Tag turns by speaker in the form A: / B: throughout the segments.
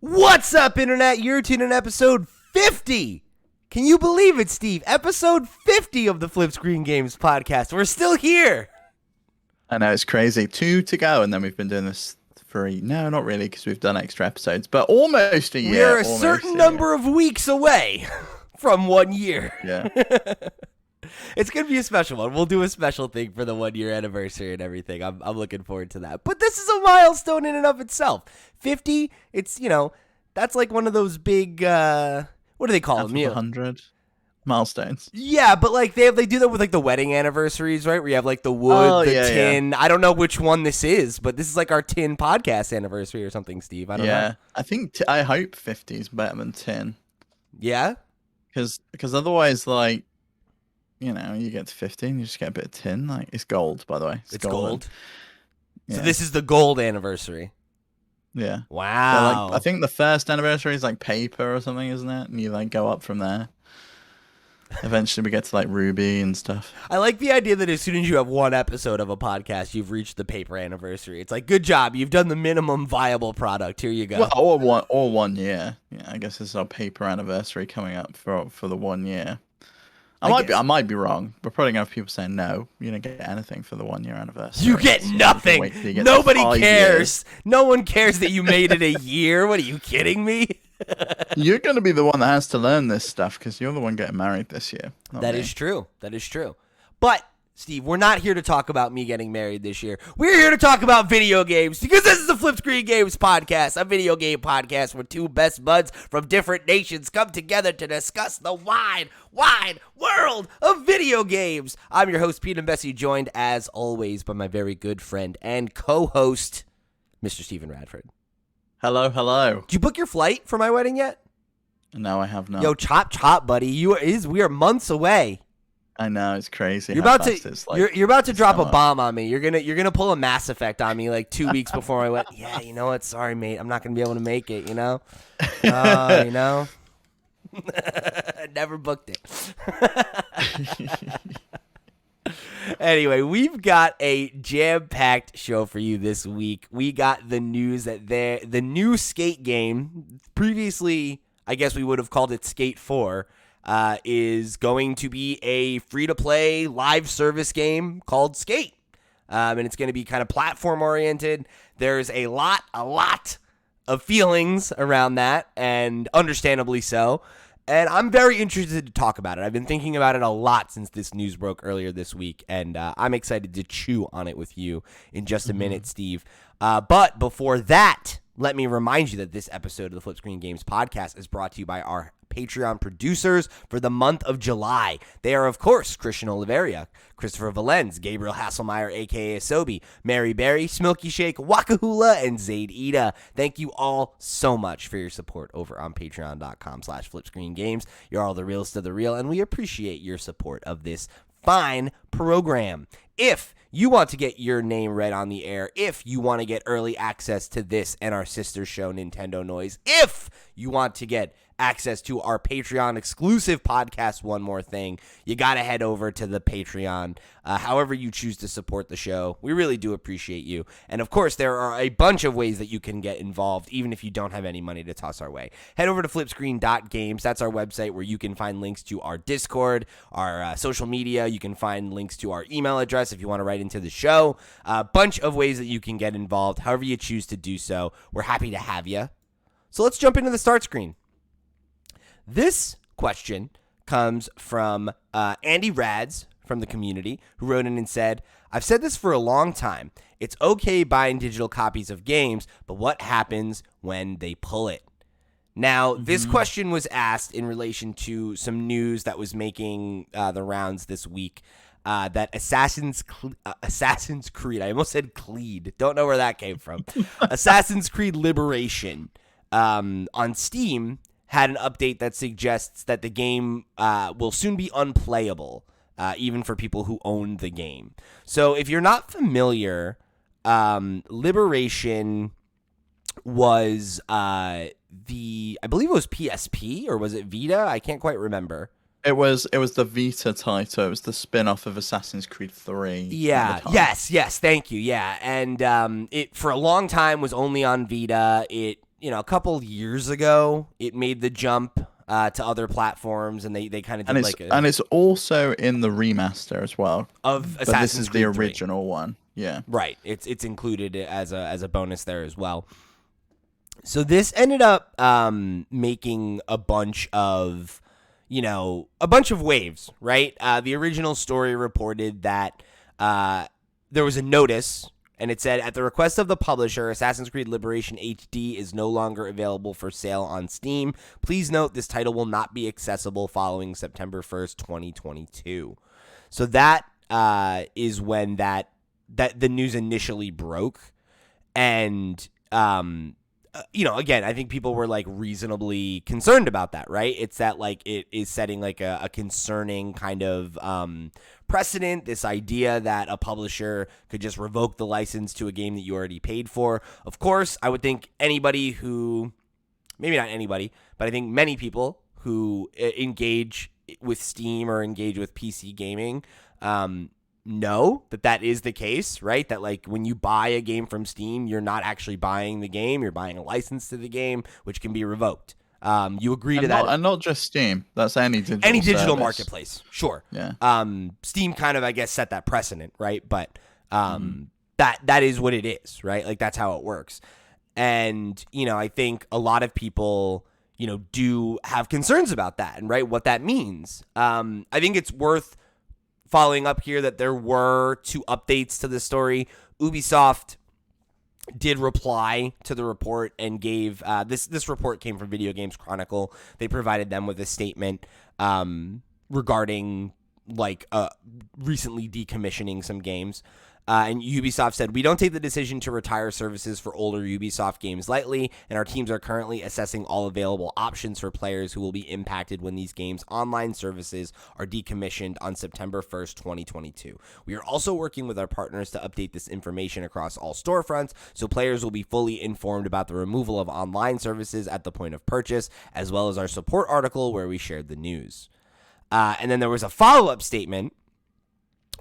A: What's up, Internet? You're tuning in episode 50. Can you believe it, Steve? Episode 50 of the FlipScreen Games podcast. We're still here.
B: I know, it's crazy. 2 to go, and then we've been doing this for no, not really, because we've done extra episodes, but almost a year.
A: We're a certain number of weeks away from 1 year.
B: Yeah.
A: It's going to be a special one. We'll do a special thing for the 1 year anniversary and everything. I'm looking forward to that. But this is a milestone in and of itself. 50, it's, that's like one of those big, what do they call them?
B: 100 milestones.
A: Yeah, but like they do that with like the wedding anniversaries, right? Where you have like the wood, tin. Yeah. I don't know which one this is, but this is like our tin podcast anniversary or something, Steve. I don't know.
B: I hope 50 is better than 10.
A: Yeah?
B: Because otherwise, like, you get to 15, you just get a bit of tin. Like, it's gold, by the way.
A: It's gold. Yeah. So this is the gold anniversary.
B: Yeah.
A: Wow.
B: So, like, I think the first anniversary is like paper or something, isn't it? And you like go up from there. Eventually we get to like ruby and stuff.
A: I like the idea that as soon as you have one episode of a podcast, you've reached the paper anniversary. It's like, good job. You've done the minimum viable product. Here you go.
B: Well, or 1 year. Yeah, I guess this is our paper anniversary coming up for the 1 year. I might be wrong. We're probably gonna have people saying no. You don't get anything for the 1 year anniversary.
A: You get nothing. You get Nobody cares. No one cares that you made it a year. What are you kidding me?
B: You're gonna be the one that has to learn this stuff because you're the one getting married this year.
A: That is true. That is true. But Steve, we're not here to talk about me getting married this year. We're here to talk about video games because this is the FlipScreen Games podcast, a video game podcast where two best buds from different nations come together to discuss the wide world of video games. I'm your host, Pete and Bessie, joined as always by my very good friend and co-host, Mr. Stephen Radford.
B: Hello.
A: Did you book your flight for my wedding yet?
B: No, I have not.
A: Yo, chop, buddy. We are months away.
B: I know, it's crazy.
A: You're about to drop a bomb on me. You're gonna pull a Mass Effect on me like 2 weeks before I went. Yeah, you know what? Sorry, mate. I'm not gonna be able to make it. Never booked it. Anyway, we've got a jam-packed show for you this week. We got the news that the new Skate game, previously I guess we would have called it Skate 4. Is going to be a free-to-play live service game called Skate. And it's going to be kind of platform-oriented. There's a lot of feelings around that, and understandably so. And I'm very interested to talk about it. I've been thinking about it a lot since this news broke earlier this week, and I'm excited to chew on it with you in just a minute, Steve. But before that, let me remind you that this episode of the FlipScreen Games podcast is brought to you by our Patreon producers for the month of July. They are, of course, Christian Oliveria, Christopher Valenz, Gabriel Hasselmeyer, a.k.a. Asobi, Mary Berry, Smilky Shake, Wakahula, and Zaid Ida. Thank you all so much for your support over on patreon.com/FlipScreenGames. You're all the realest of the real, and we appreciate your support of this fine program. If you want to get your name read on the air, if you want to get early access to this and our sister show, Nintendo Noise, if you want to get access to our Patreon exclusive podcast, One More Thing, you got to head over to the Patreon. However you choose to support the show, we really do appreciate you. And of course, there are a bunch of ways that you can get involved, even if you don't have any money to toss our way. Head over to flipscreen.games. That's our website where you can find links to our Discord, our social media. You can find links to our email address if you want to write into the show. A bunch of ways that you can get involved, however you choose to do so. We're happy to have you. So let's jump into the start screen. This question comes from Andy Rads from the community, who wrote in and said, I've said this for a long time. It's okay buying digital copies of games, but what happens when they pull it? Now, this question was asked in relation to some news that was making the rounds this week. That Assassin's Creed, I almost said Cleed. Don't know where that came from. Assassin's Creed Liberation on Steam had an update that suggests that the game will soon be unplayable, even for people who own the game. So if you're not familiar, Liberation was I believe it was PSP, or was it Vita? I can't quite remember.
B: It was the Vita title. It was the spin-off of Assassin's Creed 3.
A: Yeah. Yes. Thank you. Yeah. And it for a long time was only on Vita. It a couple years ago, it made the jump to other platforms, and they kind of did
B: and it's also in the remaster as well.
A: of
B: But this
A: Assassin's
B: is the
A: Creed 3.
B: original one. Yeah.
A: Right. It's included as a bonus there as well. So this ended up making a bunch of waves, right? The original story reported that there was a notice, and it said, at the request of the publisher, Assassin's Creed Liberation HD is no longer available for sale on Steam. Please note this title will not be accessible following September 1st, 2022. So that is when that the news initially broke. And again, I think people were like reasonably concerned about that, right? It's that like it is setting like a concerning kind of precedent, this idea that a publisher could just revoke the license to a game that you already paid for. Of course, I would think maybe not anybody, but I think many people who engage with Steam or engage with PC gaming know that is the case, right? That like when you buy a game from Steam, you're not actually buying the game, you're buying a license to the game, which can be revoked. You agree to that?
B: And not just Steam. That's any digital service.
A: Marketplace. Sure.
B: Yeah.
A: Steam kind of, I guess, set that precedent, right? But that is what it is, right? Like that's how it works. And, I think a lot of people, do have concerns about that and right what that means. I think it's worth following up here that there were 2 updates to the story. Ubisoft did reply to the report and gave this report came from Video Games Chronicle. They provided them with a statement regarding recently decommissioning some games. And Ubisoft said, we don't take the decision to retire services for older Ubisoft games lightly, and our teams are currently assessing all available options for players who will be impacted when these games' online services are decommissioned on September 1st, 2022. We are also working with our partners to update this information across all storefronts, so players will be fully informed about the removal of online services at the point of purchase, as well as our support article where we shared the news. And then there was a follow-up statement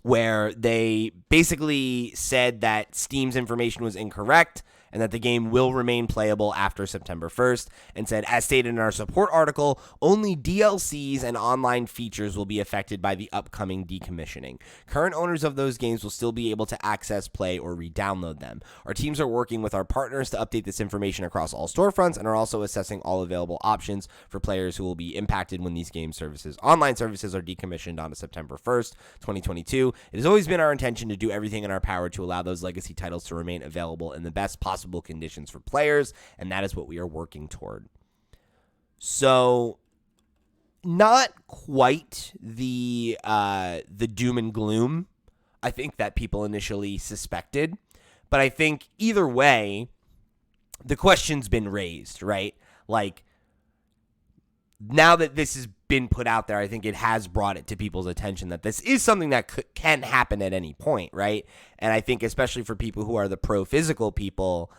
A: where they basically said that Steam's information was incorrect and that the game will remain playable after September 1st, and said, as stated in our support article, only DLCs and online features will be affected by the upcoming decommissioning. Current owners of those games will still be able to access, play, or re-download them. Our teams are working with our partners to update this information across all storefronts and are also assessing all available options for players who will be impacted when these online services are decommissioned on September 1st, 2022. It has always been our intention to do everything in our power to allow those legacy titles to remain available in the best possible conditions for players, and that is what we are working toward. So, not quite the doom and gloom I think that people initially suspected, but I think either way, the question's been raised, right? Like, now that this has been put out there, I think it has brought it to people's attention that this is something that can happen at any point, right? And I think especially for people who are the pro-physical people,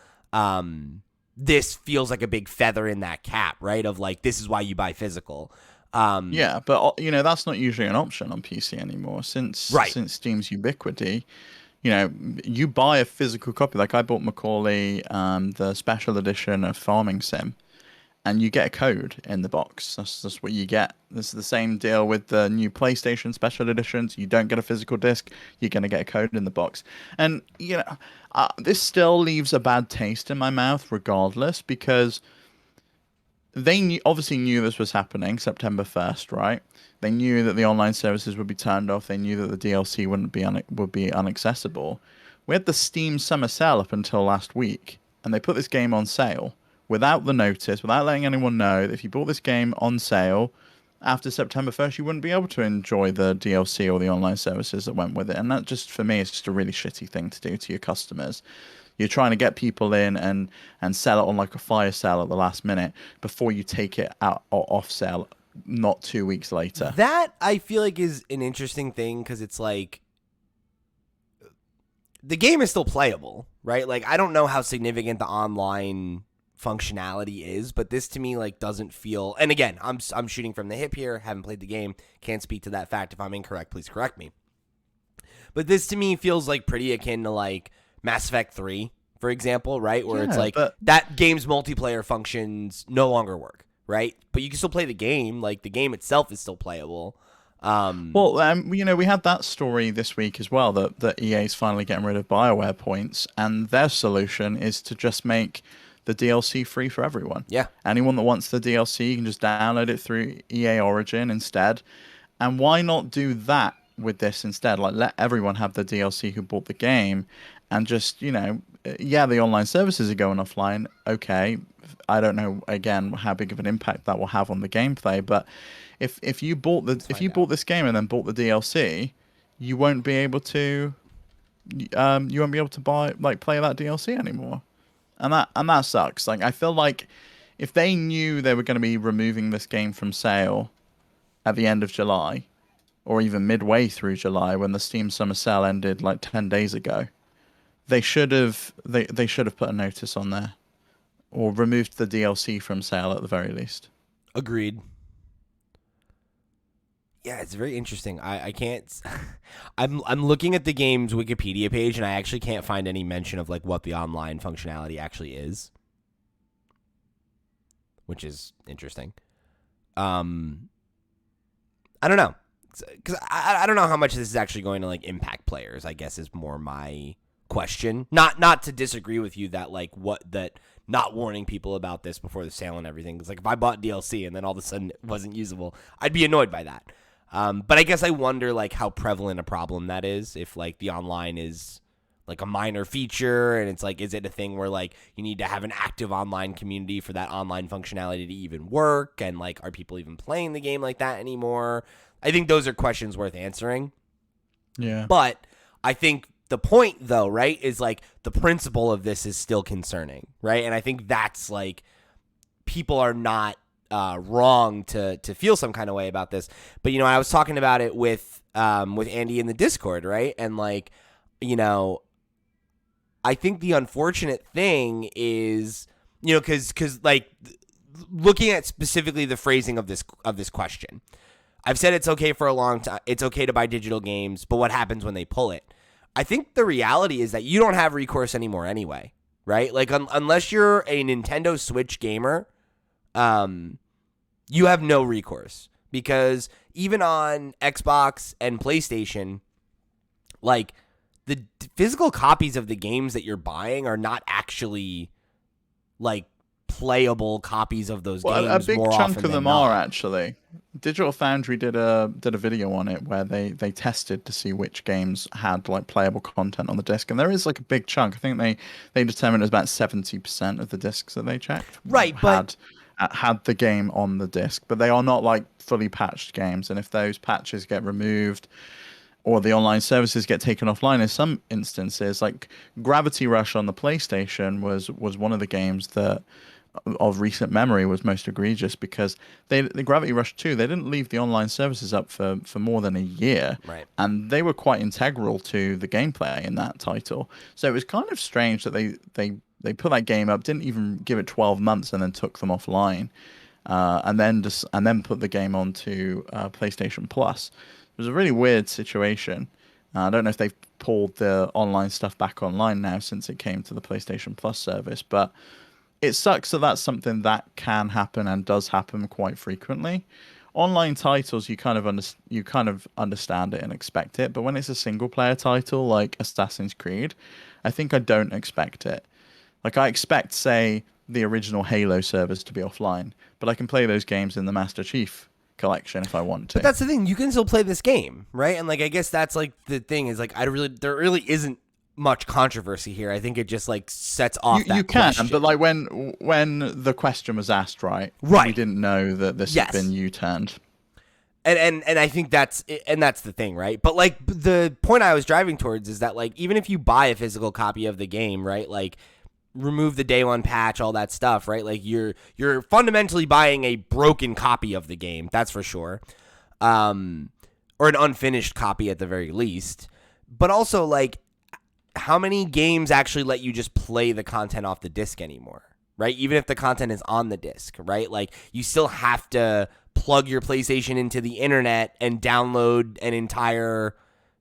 A: this feels like a big feather in that cap, right? Of like, this is why you buy physical.
B: Yeah, but that's not usually an option on PC anymore since Steam's ubiquity. You buy a physical copy. Like I bought Macaulay, the special edition of Farming Sim, and you get a code in the box. That's what you get. This is the same deal with the new PlayStation special editions. You don't get a physical disc, you're going to get a code in the box. And, this still leaves a bad taste in my mouth regardless, because they obviously knew this was happening September 1st, right? They knew that the online services would be turned off. They knew that the DLC would be inaccessible. We had the Steam Summer Sale up until last week, and they put this game on sale without the notice, without letting anyone know that if you bought this game on sale after September 1st, you wouldn't be able to enjoy the DLC or the online services that went with it. And that just, for me, is just a really shitty thing to do to your customers. You're trying to get people in and sell it on like a fire sale at the last minute before you take it out or off sale not 2 weeks later.
A: That, I feel like, is an interesting thing because it's like, the game is still playable, right? Like, I don't know how significant the online functionality is, but this to me like doesn't feel, and again, I'm shooting from the hip here, haven't played the game, can't speak to that fact. If I'm incorrect, please correct me. But this to me feels like pretty akin to like Mass Effect 3 for example, right? Where it's
B: Yeah,
A: like
B: but
A: that game's multiplayer functions no longer work, right? But you can still play the game. Like the game itself is still playable.
B: well, we had that story this week as well that EA is finally getting rid of BioWare points, and their solution is to just make the DLC free for everyone.
A: Yeah.
B: Anyone that wants the DLC, you can just download it through EA Origin instead. And why not do that with this instead? Like, let everyone have the DLC who bought the game, and just, yeah, the online services are going offline. Okay, I don't know again how big of an impact that will have on the gameplay, but if you bought bought this game and then bought the DLC, you won't be able to buy play that DLC anymore, and that sucks. Like, I feel like if they knew they were going to be removing this game from sale at the end of July, or even midway through July when the Steam Summer Sale ended like 10 days ago, they should have put a notice on there or removed the DLC from sale at the very least.
A: Agreed. Yeah, it's very interesting. I can't. I'm looking at the game's Wikipedia page, and I actually can't find any mention of like what the online functionality actually is, which is interesting. I don't know, because I don't know how much this is actually going to like impact players. I guess is more my question. Not to disagree with you that like that not warning people about this before the sale and everything. Because like if I bought DLC and then all of a sudden it wasn't usable, I'd be annoyed by that. But I guess I wonder like how prevalent a problem that is. If like the online is like a minor feature, and it's like, is it a thing where like you need to have an active online community for that online functionality to even work? And like, are people even playing the game like that anymore? I think those are questions worth answering.
B: Yeah.
A: But I think the point though, right, is like the principle of this is still concerning, right? And I think that's like people are not wrong to feel some kind of way about this. But I was talking about it with Andy in the Discord, right? And like, I think the unfortunate thing is, because like looking at specifically the phrasing of this question, I've said it's okay for a long time. It's okay to buy digital games, but what happens when they pull it? I think the reality is that you don't have recourse anymore anyway, right? Like unless you're a Nintendo Switch gamer, you have no recourse, because even on Xbox and PlayStation, like the physical copies of the games that you're buying are not actually like playable copies of those games.
B: A big
A: more
B: chunk
A: often
B: of them
A: than not.
B: are actually. Digital Foundry did a video on it where they tested to see which games had like playable content on the disc, and there is like a big chunk. I think they determined it was about 70% of the discs that they checked had the game on the disc, but they are not like fully patched games. And if those patches get removed or the online services get taken offline in some instances, like Gravity Rush on the PlayStation was one of the games that of recent memory was most egregious, because the Gravity Rush 2, they didn't leave the online services up for more than a year,
A: right?
B: And they were quite integral to the gameplay in that title. So it was kind of strange that they put that game up, didn't even give it 12 months, and then took them offline, and then put the game onto PlayStation Plus. It was a really weird situation. I don't know if they've pulled the online stuff back online now since it came to the PlayStation Plus service, but it sucks that that's something that can happen and does happen quite frequently. Online titles, you kind of understand it and expect it, but when it's a single player title like Assassin's Creed, I think I don't expect it. Like, I expect, say, the original Halo servers to be offline, but I can play those games in the Master Chief collection if I want to.
A: But that's the thing, you can still play this game, right? And like, I guess that's like the thing is like, there really isn't much controversy here. I think it just like sets off that question.
B: But like when the question was asked, right, we didn't know that this had been U-turned.
A: And I think that's the thing, right? But like the point I was driving towards is that like even if you buy a physical copy of the game, right, like remove the day one patch, all that stuff, right? Like you're fundamentally buying a broken copy of the game, that's for sure, or an unfinished copy at the very least. But also, like, how many games actually let you just play the content off the disc anymore, right? Even if the content is on the disc, right? Like, you still have to plug your PlayStation into the internet and download an entire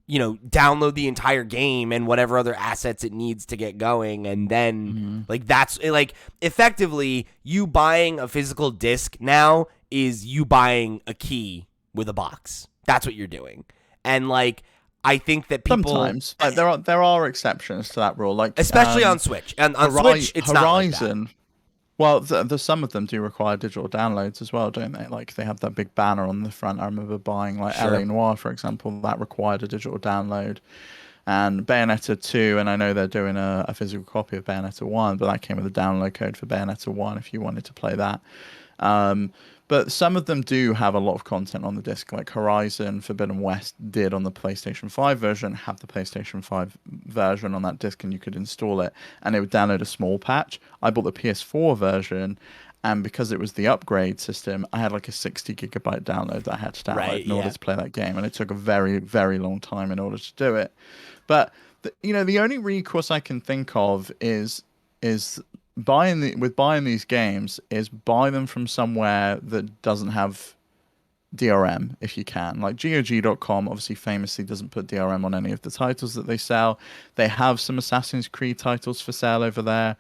A: download the entire game and whatever other assets it needs to get going. And then that's like effectively you buying a physical disc now is you buying a key with a box. That's what you're doing. And like, I think that people
B: sometimes like there are exceptions to that rule, like
A: especially on Switch. And on Switch, it's
B: Horizon.
A: not like that.
B: Well, some of them do require digital downloads as well, don't they? Like they have that big banner on the front. I remember buying like
A: Sure.
B: LA Noire, for example, that required a digital download. And Bayonetta 2, and I know they're doing a physical copy of Bayonetta 1, but that came with a download code for Bayonetta 1 if you wanted to play that. Um, but some of them do have a lot of content on the disc, like Horizon Forbidden West did on the PlayStation 5 version, have the PlayStation 5 version on that disc, and you could install it, and it would download a small patch. I bought the PS4 version, and because it was the upgrade system, I had like a 60 gigabyte download that I had to download in order to play that game, and it took a very, very long time in order to do it. But the only recourse I can think of is buying these games is buy them from somewhere that doesn't have DRM if you can. Like GOG.com obviously famously doesn't put DRM on any of the titles that they sell. They have some Assassin's Creed titles for sale over there.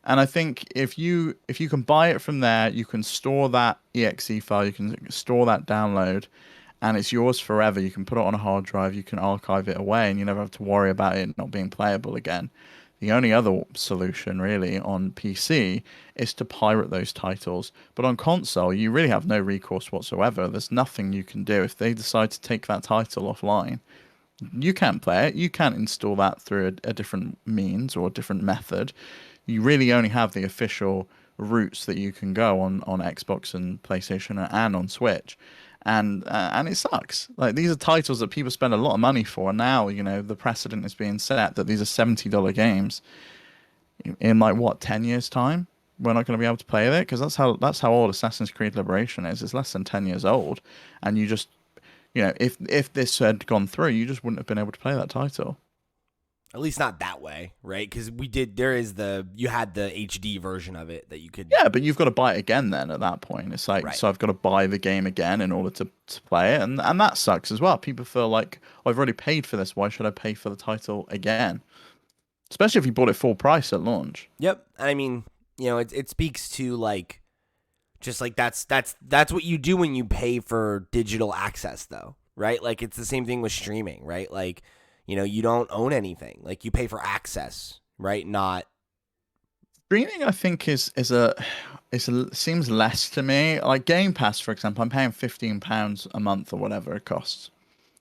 B: And I think if you can buy it from there, you can store that exe file, you can store that download, and it's yours forever. You can put it on a hard drive, you can archive it away, and you never have to worry about it not being playable again. The only other solution, really, on PC is to pirate those titles. But on console, you really have no recourse whatsoever. There's nothing you can do. If they decide to take that title offline, you can't play it. You can't install that through a different means or a different method. You really only have the official routes that you can go on Xbox and PlayStation and on Switch. And it sucks. Like these are titles that people spend a lot of money for. And now, the precedent is being set that these are $70 games in like what, 10 years time? We're not going to be able to play it because that's how old Assassin's Creed Liberation is. It's less than 10 years old, and you just, if this had gone through, you just wouldn't have been able to play that title.
A: At least not that way, right? Because you had the HD version of it that you could.
B: Yeah, but you've got to buy it again then at that point. It's like, so I've got to buy the game again in order to play it. And that sucks as well. People feel like, oh, I've already paid for this. Why should I pay for the title again? Especially if you bought it full price at launch.
A: Yep. I mean, it speaks to like, just like that's what you do when you pay for digital access though, right? Like it's the same thing with streaming, right? Like, you don't own anything. Like you pay for access, right? Not
B: streaming. I think seems less to me. Like Game Pass, for example, I'm paying £15 a month or whatever it costs,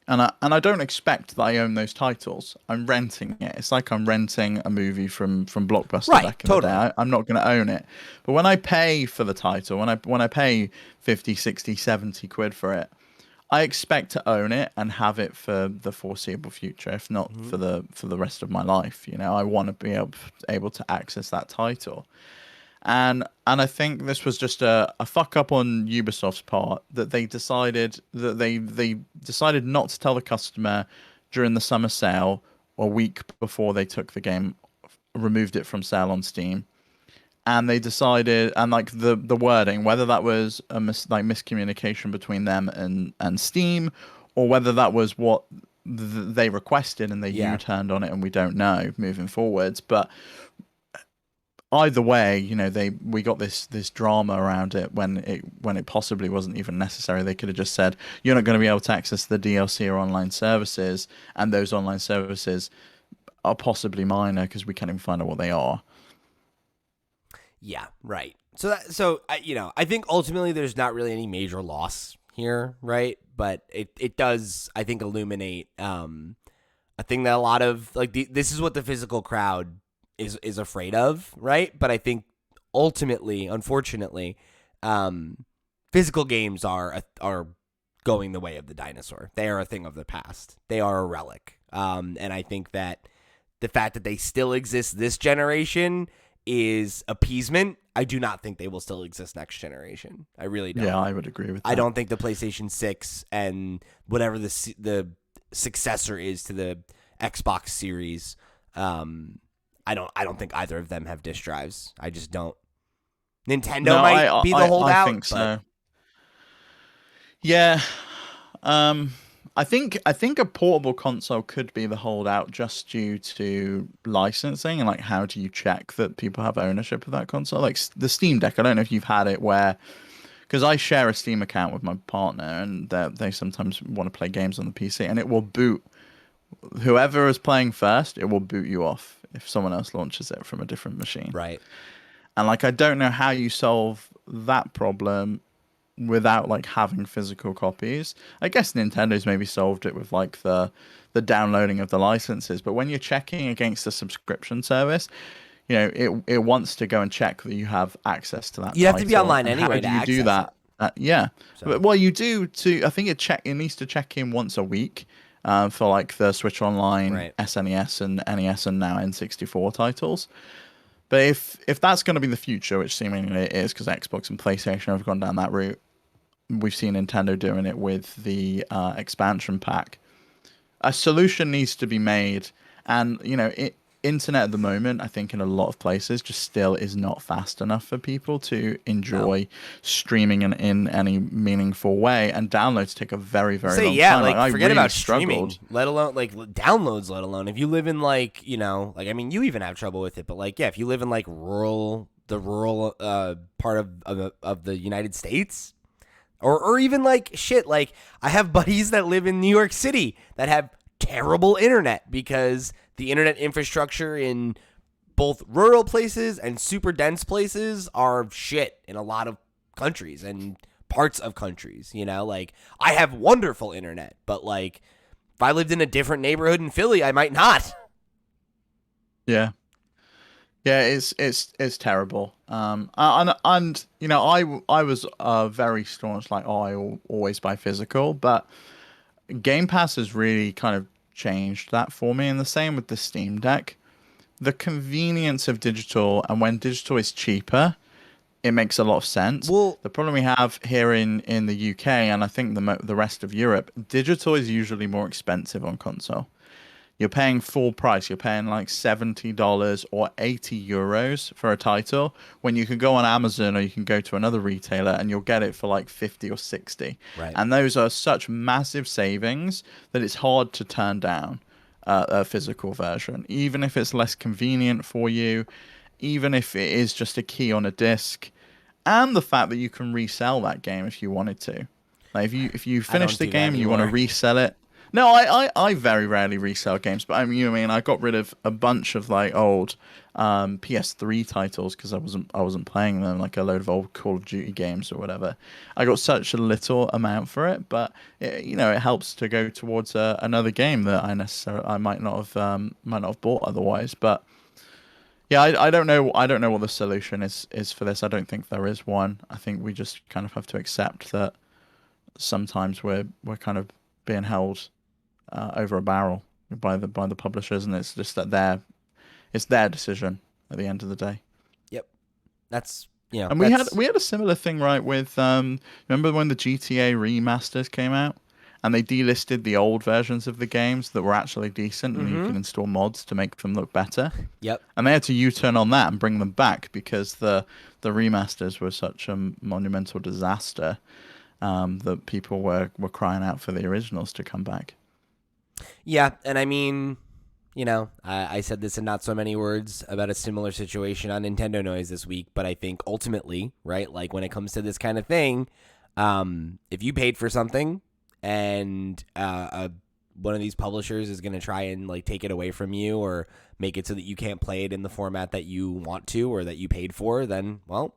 B: and I don't expect that I own those titles. I'm renting it. It's like I'm renting a movie from Blockbuster back in the day. I'm not going to own it. But when I pay for the title, when I pay 50, 60, 70 quid for it, I expect to own it and have it for the foreseeable future, if not for the rest of my life. I want to be able to access that title, and I think this was just a fuck up on Ubisoft's part that they decided not to tell the customer during the summer sale, a week before they took the game, removed it from sale on Steam. And they decided, and like the wording, whether that was a miscommunication between them and Steam, or whether that was what they requested and they U-turned on it, and we don't know moving forwards. But either way, we got this drama around it when it possibly wasn't even necessary. They could have just said, you're not going to be able to access the DLC or online services, and those online services are possibly minor because we can't even find out what they are.
A: Yeah, right. So I think ultimately there's not really any major loss here, right? But it does, I think, illuminate a thing that a lot of this is what the physical crowd is afraid of, right? But I think ultimately, unfortunately, physical games are going the way of the dinosaur. They are a thing of the past. They are a relic. And I think that the fact that they still exist this generation is appeasement. I do not think they will still exist next generation. I really don't.
B: Yeah, I would agree with that.
A: I don't think the PlayStation 6 and whatever the successor is to the Xbox Series, I don't think either of them have disk drives. I just don't. Nintendo might be the holdout.
B: I think so. Yeah. I think a portable console could be the holdout just due to licensing and like how do you check that people have ownership of that console? Like the Steam Deck, I don't know if you've had it where because I share a Steam account with my partner and they sometimes want to play games on the PC and it will boot whoever is playing first, it will boot you off if someone else launches it from a different machine.
A: Right.
B: And like I don't know how you solve that problem without like having physical copies. I guess Nintendo's maybe solved it with like the downloading of the licenses, but when you're checking against a subscription service, it wants to go and check that you have access to that
A: You have to be
B: title.
A: online
B: And
A: anyway
B: how
A: to
B: do you do
A: access
B: that? Yeah.
A: So.
B: But well, you do to. I think it needs to check in once a week for like the Switch Online,
A: Right.
B: SNES, and NES, and now N64 titles. But if that's going to be the future, which seemingly it is, because Xbox and PlayStation have gone down that route, we've seen Nintendo doing it with the expansion pack. A solution needs to be made, and internet at the moment, I think in a lot of places, just still is not fast enough for people to enjoy streaming in any meaningful way, and downloads take a very, very long time.
A: Like forget
B: I really
A: about
B: struggled.
A: streaming, let alone like downloads, let alone if you live in like I mean you even have trouble with it, but like if you live in like the rural part of the United States. Or even like shit, like I have buddies that live in New York City that have terrible internet because the internet infrastructure in both rural places and super dense places are shit in a lot of countries and parts of countries, like I have wonderful internet, but like if I lived in a different neighborhood in Philly, I might not.
B: Yeah. Yeah, it's terrible. And I was very staunch, like, I always buy physical, but Game Pass has really kind of changed that for me, and the same with the Steam Deck. The convenience of digital, and when digital is cheaper, it makes a lot of sense.
A: Well,
B: the problem we have here in the UK, and I think the rest of Europe, digital is usually more expensive on console. You're paying full price. You're paying like $70 or €80 for a title when you can go on Amazon or you can go to another retailer and you'll get it for like 50 or 60.
A: Right.
B: And those are such massive savings that it's hard to turn down a physical version, even if it's less convenient for you, even if it is just a key on a disc, and the fact that you can resell that game if you wanted to. Like if you finish the game and you want to resell it. No, I very rarely resell games, but I mean, I got rid of a bunch of like old PS3 titles because I wasn't playing them, like a load of old Call of Duty games or whatever. I got such a little amount for it, but it helps to go towards another game that I might not have bought otherwise. But yeah, I don't know what the solution is for this. I don't think there is one. I think we just kind of have to accept that sometimes we're kind of being held over a barrel by the publishers, and it's just that it's their decision at the end of the day.
A: Yep, that's
B: And we had a similar thing, right? With remember when the GTA remasters came out, and they delisted the old versions of the games that were actually decent, and you can install mods to make them look better.
A: Yep.
B: And they had to U-turn on that and bring them back because the remasters were such a monumental disaster that people were crying out for the originals to come back.
A: Yeah, and I mean, I said this in not so many words about a similar situation on Nintendo Noise this week, but I think ultimately, right, like when it comes to this kind of thing, if you paid for something and one of these publishers is going to try and like take it away from you or make it so that you can't play it in the format that you want to or that you paid for, then, well,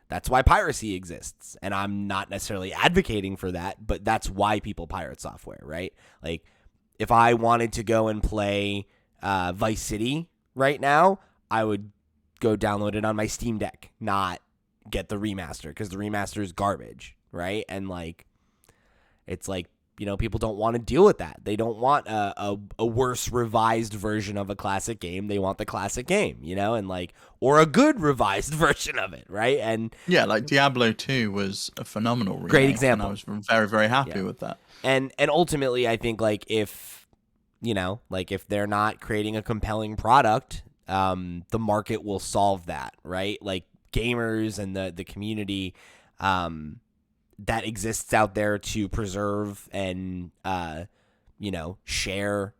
A: that's why piracy exists. And I'm not necessarily advocating for that, but that's why people pirate software, right? Like, if I wanted to go and play Vice City right now, I would go download it on my Steam Deck, not get the remaster, because the remaster is garbage, right? And like, it's like, people don't want to deal with that. They don't want a worse revised version of a classic game. They want the classic game, and like, or a good revised version of it, right? And
B: yeah, like Diablo 2 was a phenomenal remake,
A: great example.
B: And I was very, very happy with that.
A: And ultimately, I think like if they're not creating a compelling product, the market will solve that, right? Like gamers and the community that exists out there to preserve and share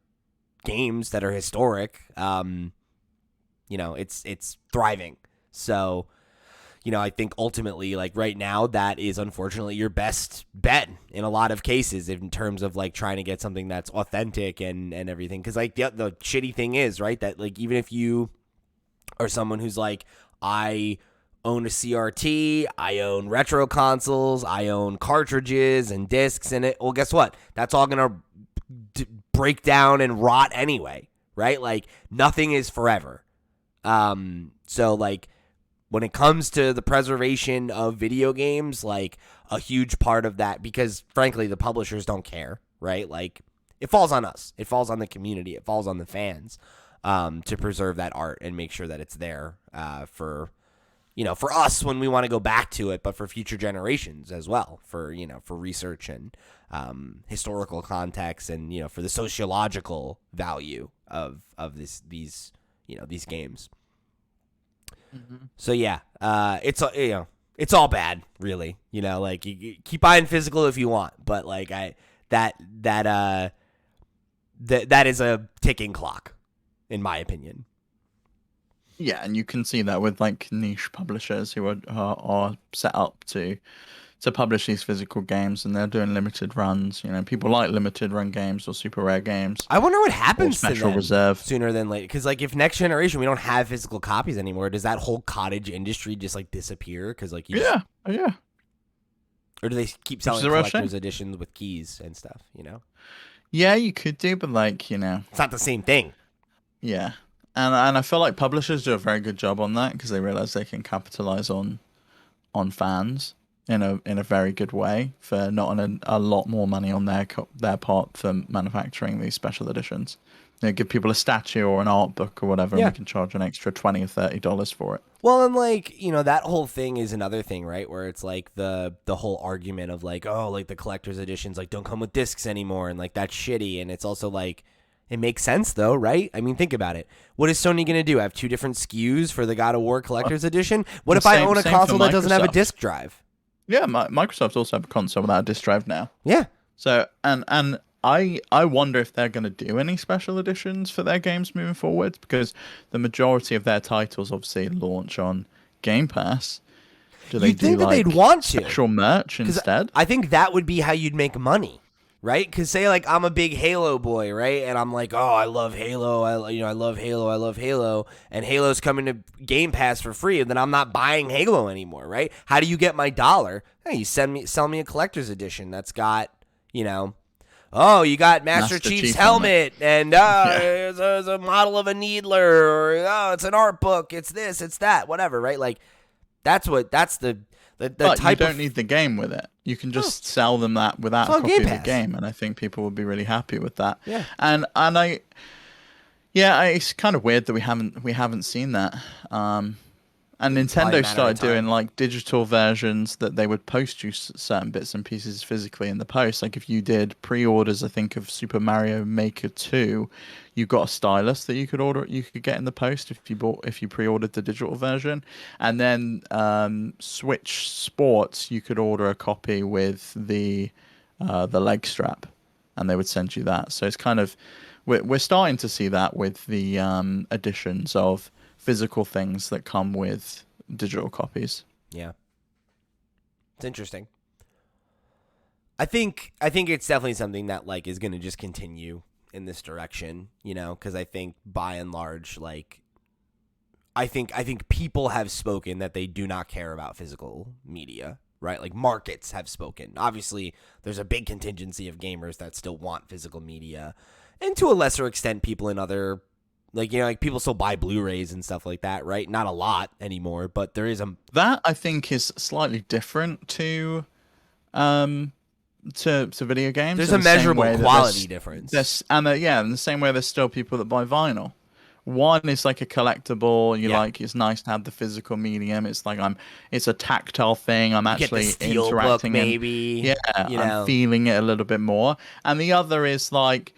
A: games that are historic, it's thriving. So, I think ultimately, like right now, that is unfortunately your best bet in a lot of cases in terms of like trying to get something that's authentic and everything. Because like the shitty thing is, right, that like even if you are someone who's like, I own a CRT, I own retro consoles, I own cartridges and discs in it. Well, guess what? That's all gonna break down and rot anyway, right? Like nothing is forever. So like when it comes to the preservation of video games, like a huge part of that, because frankly, the publishers don't care, right? Like it falls on us. It falls on the community. It falls on the fans to preserve that art and make sure that it's there for us when we want to go back to it, but for future generations as well, for research and historical context and, for the sociological value of these games. Mm-hmm. So yeah, it's all bad, really. Like you keep buying physical if you want, but like that is a ticking clock, in my opinion.
B: Yeah, and you can see that with like niche publishers who are set up to publish these physical games, and they're doing limited runs. People like limited run games or super rare games.
A: I wonder what happens to them
B: reserve
A: sooner than later. Because like if next generation we don't have physical copies anymore, does that whole cottage industry just like disappear? Because like
B: yeah.
A: Or do they keep selling collector's editions with keys and stuff?
B: Yeah, you could do, but like
A: it's not the same thing.
B: Yeah, and I feel like publishers do a very good job on that because they realize they can capitalize on fans in a very good way for not a lot more money on their part for manufacturing these special editions. Give people a statue or an art book or whatever, and we can charge an extra $20 or $30 for it.
A: Well, and like that whole thing is another thing, right? Where it's like the whole argument of like, oh, like the collector's editions like don't come with discs anymore, and like that's shitty. And it's also like it makes sense though, right? I mean, think about it. What is Sony gonna do? Have two different SKUs for the God of War collector's edition? What if I own a console that doesn't have a disc drive?
B: Yeah, Microsoft also have a console without a disc drive now.
A: Yeah.
B: So and I wonder if they're going to do any special editions for their games moving forward, because the majority of their titles obviously launch on Game Pass. Do they
A: think that they'd want to
B: special merch instead?
A: I think that would be how you'd make money, right? Because say like I'm a big Halo boy, right? And I'm like, oh, I love Halo. I love Halo, and Halo's coming to Game Pass for free, and then I'm not buying Halo anymore, right? How do you get my dollar? Hey, you sell me a collector's edition that's got, oh, you got Master Chief's helmet, and there's a model of a Needler, or oh, it's an art book, it's this, it's that, whatever, right? Like that's the
B: but
A: type.
B: You don't need the game with it. You can just sell them that without a copy of the game, and I think people would be really happy with that.
A: Yeah,
B: it's kind of weird that we haven't seen that. And Nintendo started doing like digital versions that they would post you certain bits and pieces physically in the post. Like if you did pre-orders, I think of Super Mario Maker 2, you got a stylus that you could get in the post if you pre-ordered the digital version. And then Switch Sports, you could order a copy with the leg strap, and they would send you that. So it's kind of we're starting to see that with the editions of physical things that come with digital copies.
A: Yeah. It's interesting. I think it's definitely something that like is going to just continue in this direction, because I think by and large, like I think people have spoken that they do not care about physical media, right? Like markets have spoken. Obviously, there's a big contingency of gamers that still want physical media, and to a lesser extent people in other like people still buy Blu-rays and stuff like that, right? Not a lot anymore, but there is
B: that I think is slightly different to video games.
A: There's a measurable quality difference.
B: In the same way there's still people that buy vinyl. One is like a collectible. Like it's nice to have the physical medium. It's like it's a tactile thing. I'm actually interacting.
A: Maybe.
B: I'm feeling it a little bit more. And the other is like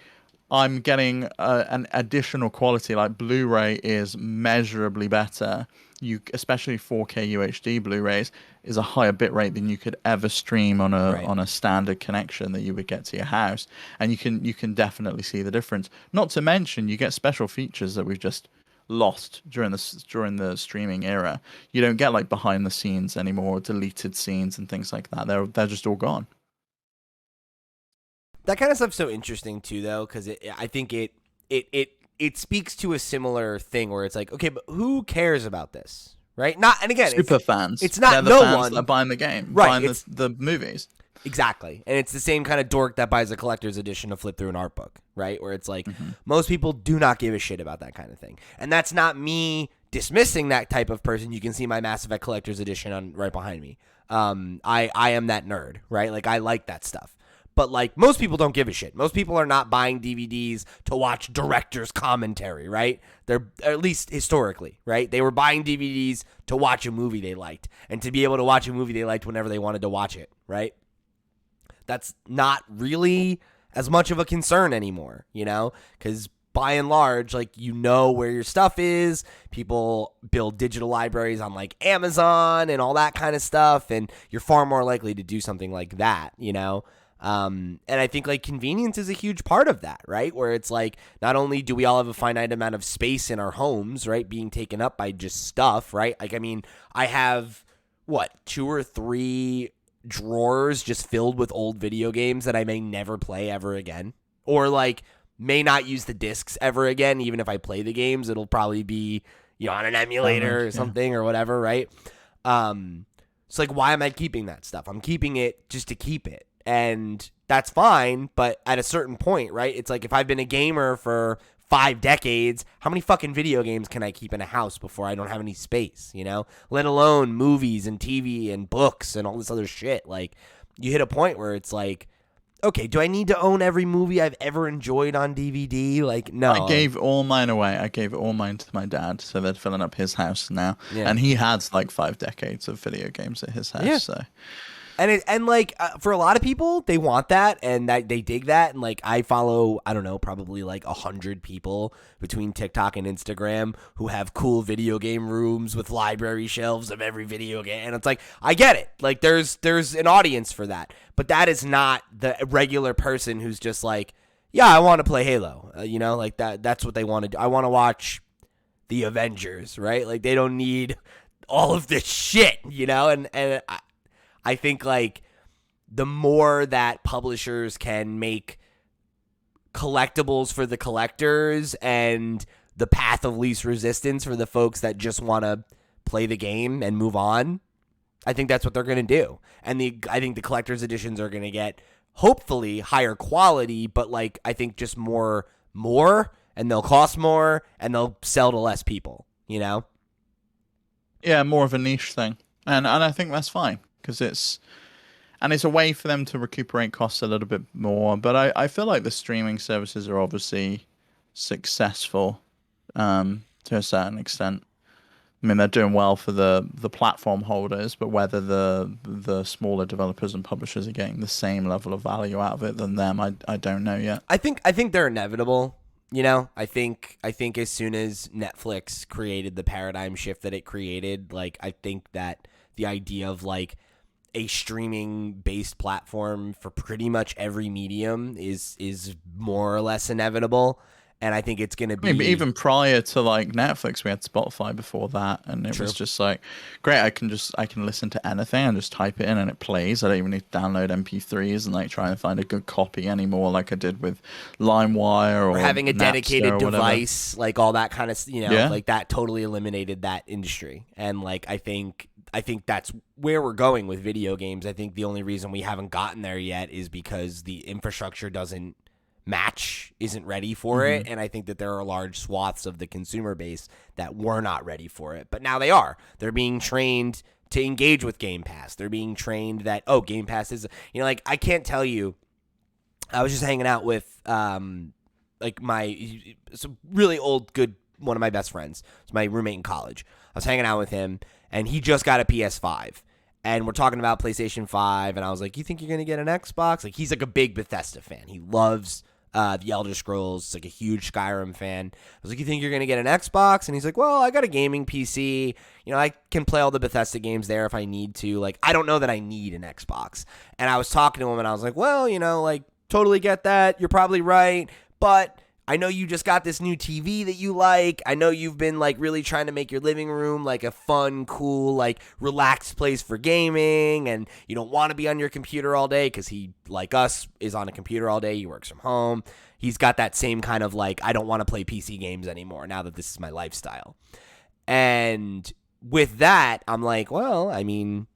B: I'm getting an additional quality. Like Blu-ray is measurably better. Especially 4K UHD Blu-rays, is a higher bit rate than you could ever stream on a
A: Right.
B: on a standard connection that you would get to your house, and you can definitely see the difference. Not to mention, you get special features that we've just lost during the streaming era. You don't get like behind the scenes anymore, deleted scenes and things like that. They're just all gone.
A: That kind of stuff's so interesting too, though, because I think it speaks to a similar thing where it's like, okay, but who cares about this, right? Not, and again,
B: Super fans.
A: it's not
B: They're the
A: no
B: fans that are
A: one,
B: buying the game,
A: right?
B: buying
A: It's
B: the movies.
A: exactly, and it's the same kind of dork that buys a collector's edition to flip through an art book, right? Where it's like most people do not give a shit about that kind of thing, and that's not me dismissing that type of person. You can see my Mass Effect collector's edition on right behind me. I am that nerd, right? Like I like that stuff. But, like, most people don't give a shit. Most people are not buying DVDs to watch director's commentary, right? They're, at least historically, right? They were buying DVDs to watch a movie they liked and to be able to watch a movie they liked whenever they wanted to watch it, right? That's not really as much of a concern anymore, you know? Because by and large, like, you know where your stuff is. People build digital libraries on, like, Amazon and all that kind of stuff, and you're far more likely to do something like that, you know? And I think like convenience is a huge part of that, right? Where it's like, not only do we all have a finite amount of space in our homes, right, being taken up by just stuff, right? Like, I mean, I have what, 2 or 3 drawers just filled with old video games that I may never play ever again, or like may not use the discs ever again. Even if I play the games, it'll probably be, you know, on an emulator or something or whatever, right? It's like, why am I keeping that stuff? I'm keeping it just to keep it. And that's fine, but at a certain point, right? It's like if I've been a gamer for 5 decades, how many fucking video games can I keep in a house before I don't have any space, you know? Let alone movies and TV and books and all this other shit. Like, you hit a point where it's like, okay, do I need to own every movie I've ever enjoyed on DVD? Like, no.
B: I gave all mine away. I gave all mine to my dad, so they're filling up his house now.
A: Yeah.
B: And he has like 5 decades of video games at his house.
A: Yeah.
B: So,
A: for a lot of people, they want that and that they dig that. And like, I follow, I don't know, probably like 100 people between TikTok and Instagram who have cool video game rooms with library shelves of every video game. And it's like, I get it. Like, there's an audience for that, but that is not the regular person who's just like, yeah, I want to play Halo. You know, like that's what they want to do. I want to watch the Avengers, right? Like, they don't need all of this shit, you know? And I think, like, the more that publishers can make collectibles for the collectors and the path of least resistance for the folks that just want to play the game and move on, I think that's what they're going to do. And I think the collector's editions are going to get, hopefully, higher quality, but, like, I think just more, and they'll cost more, and they'll sell to less people, you know?
B: yeah, more of a niche thing. And I think that's fine. Because it's a way for them to recuperate costs a little bit more. But I feel like the streaming services are obviously successful to a certain extent. I mean, they're doing well for the platform holders, but whether the smaller developers and publishers are getting the same level of value out of it than them, I don't know yet.
A: I think they're inevitable. You know, I think as soon as Netflix created the paradigm shift that it created, like, I think that the idea of like a streaming based platform for pretty much every medium is more or less inevitable. And I think it's going to be...
B: I mean, even prior to like Netflix, we had Spotify before that, and it was just like, great, I can listen to anything and just type it in and it plays. I don't even need to download MP3s and like try and find a good copy anymore, like I did with LimeWire or
A: having a
B: Napster
A: dedicated device, like all that kind of, you know,
B: Yeah.
A: like that totally eliminated that industry. And like, I think that's where we're going with video games. I think the only reason we haven't gotten there yet is because the infrastructure isn't ready for it, and I think that there are large swaths of the consumer base that were not ready for it, but now they are. They're being trained to engage with Game Pass. They're being trained that, oh, Game Pass is, you know, like, I can't tell you, I was just hanging out with like it's a really old good one of my best friends. It's my roommate in college. I was hanging out with him, and he just got a PS5. And we're talking about PlayStation 5, and I was like, you think you're going to get an Xbox? Like, he's like a big Bethesda fan. He loves the Elder Scrolls. He's like a huge Skyrim fan. I was like, you think you're going to get an Xbox? And he's like, well, I got a gaming PC. You know, I can play all the Bethesda games there if I need to. Like, I don't know that I need an Xbox. And I was talking to him and I was like, well, you know, like, totally get that. You're probably right. But I know you just got this new TV that you like. I know you've been like really trying to make your living room like a fun, cool, like relaxed place for gaming, and you don't want to be on your computer all day because he, like us, is on a computer all day. He works from home. He's got that same kind of like, I don't want to play PC games anymore now that this is my lifestyle. And with that, I'm like, well, I mean,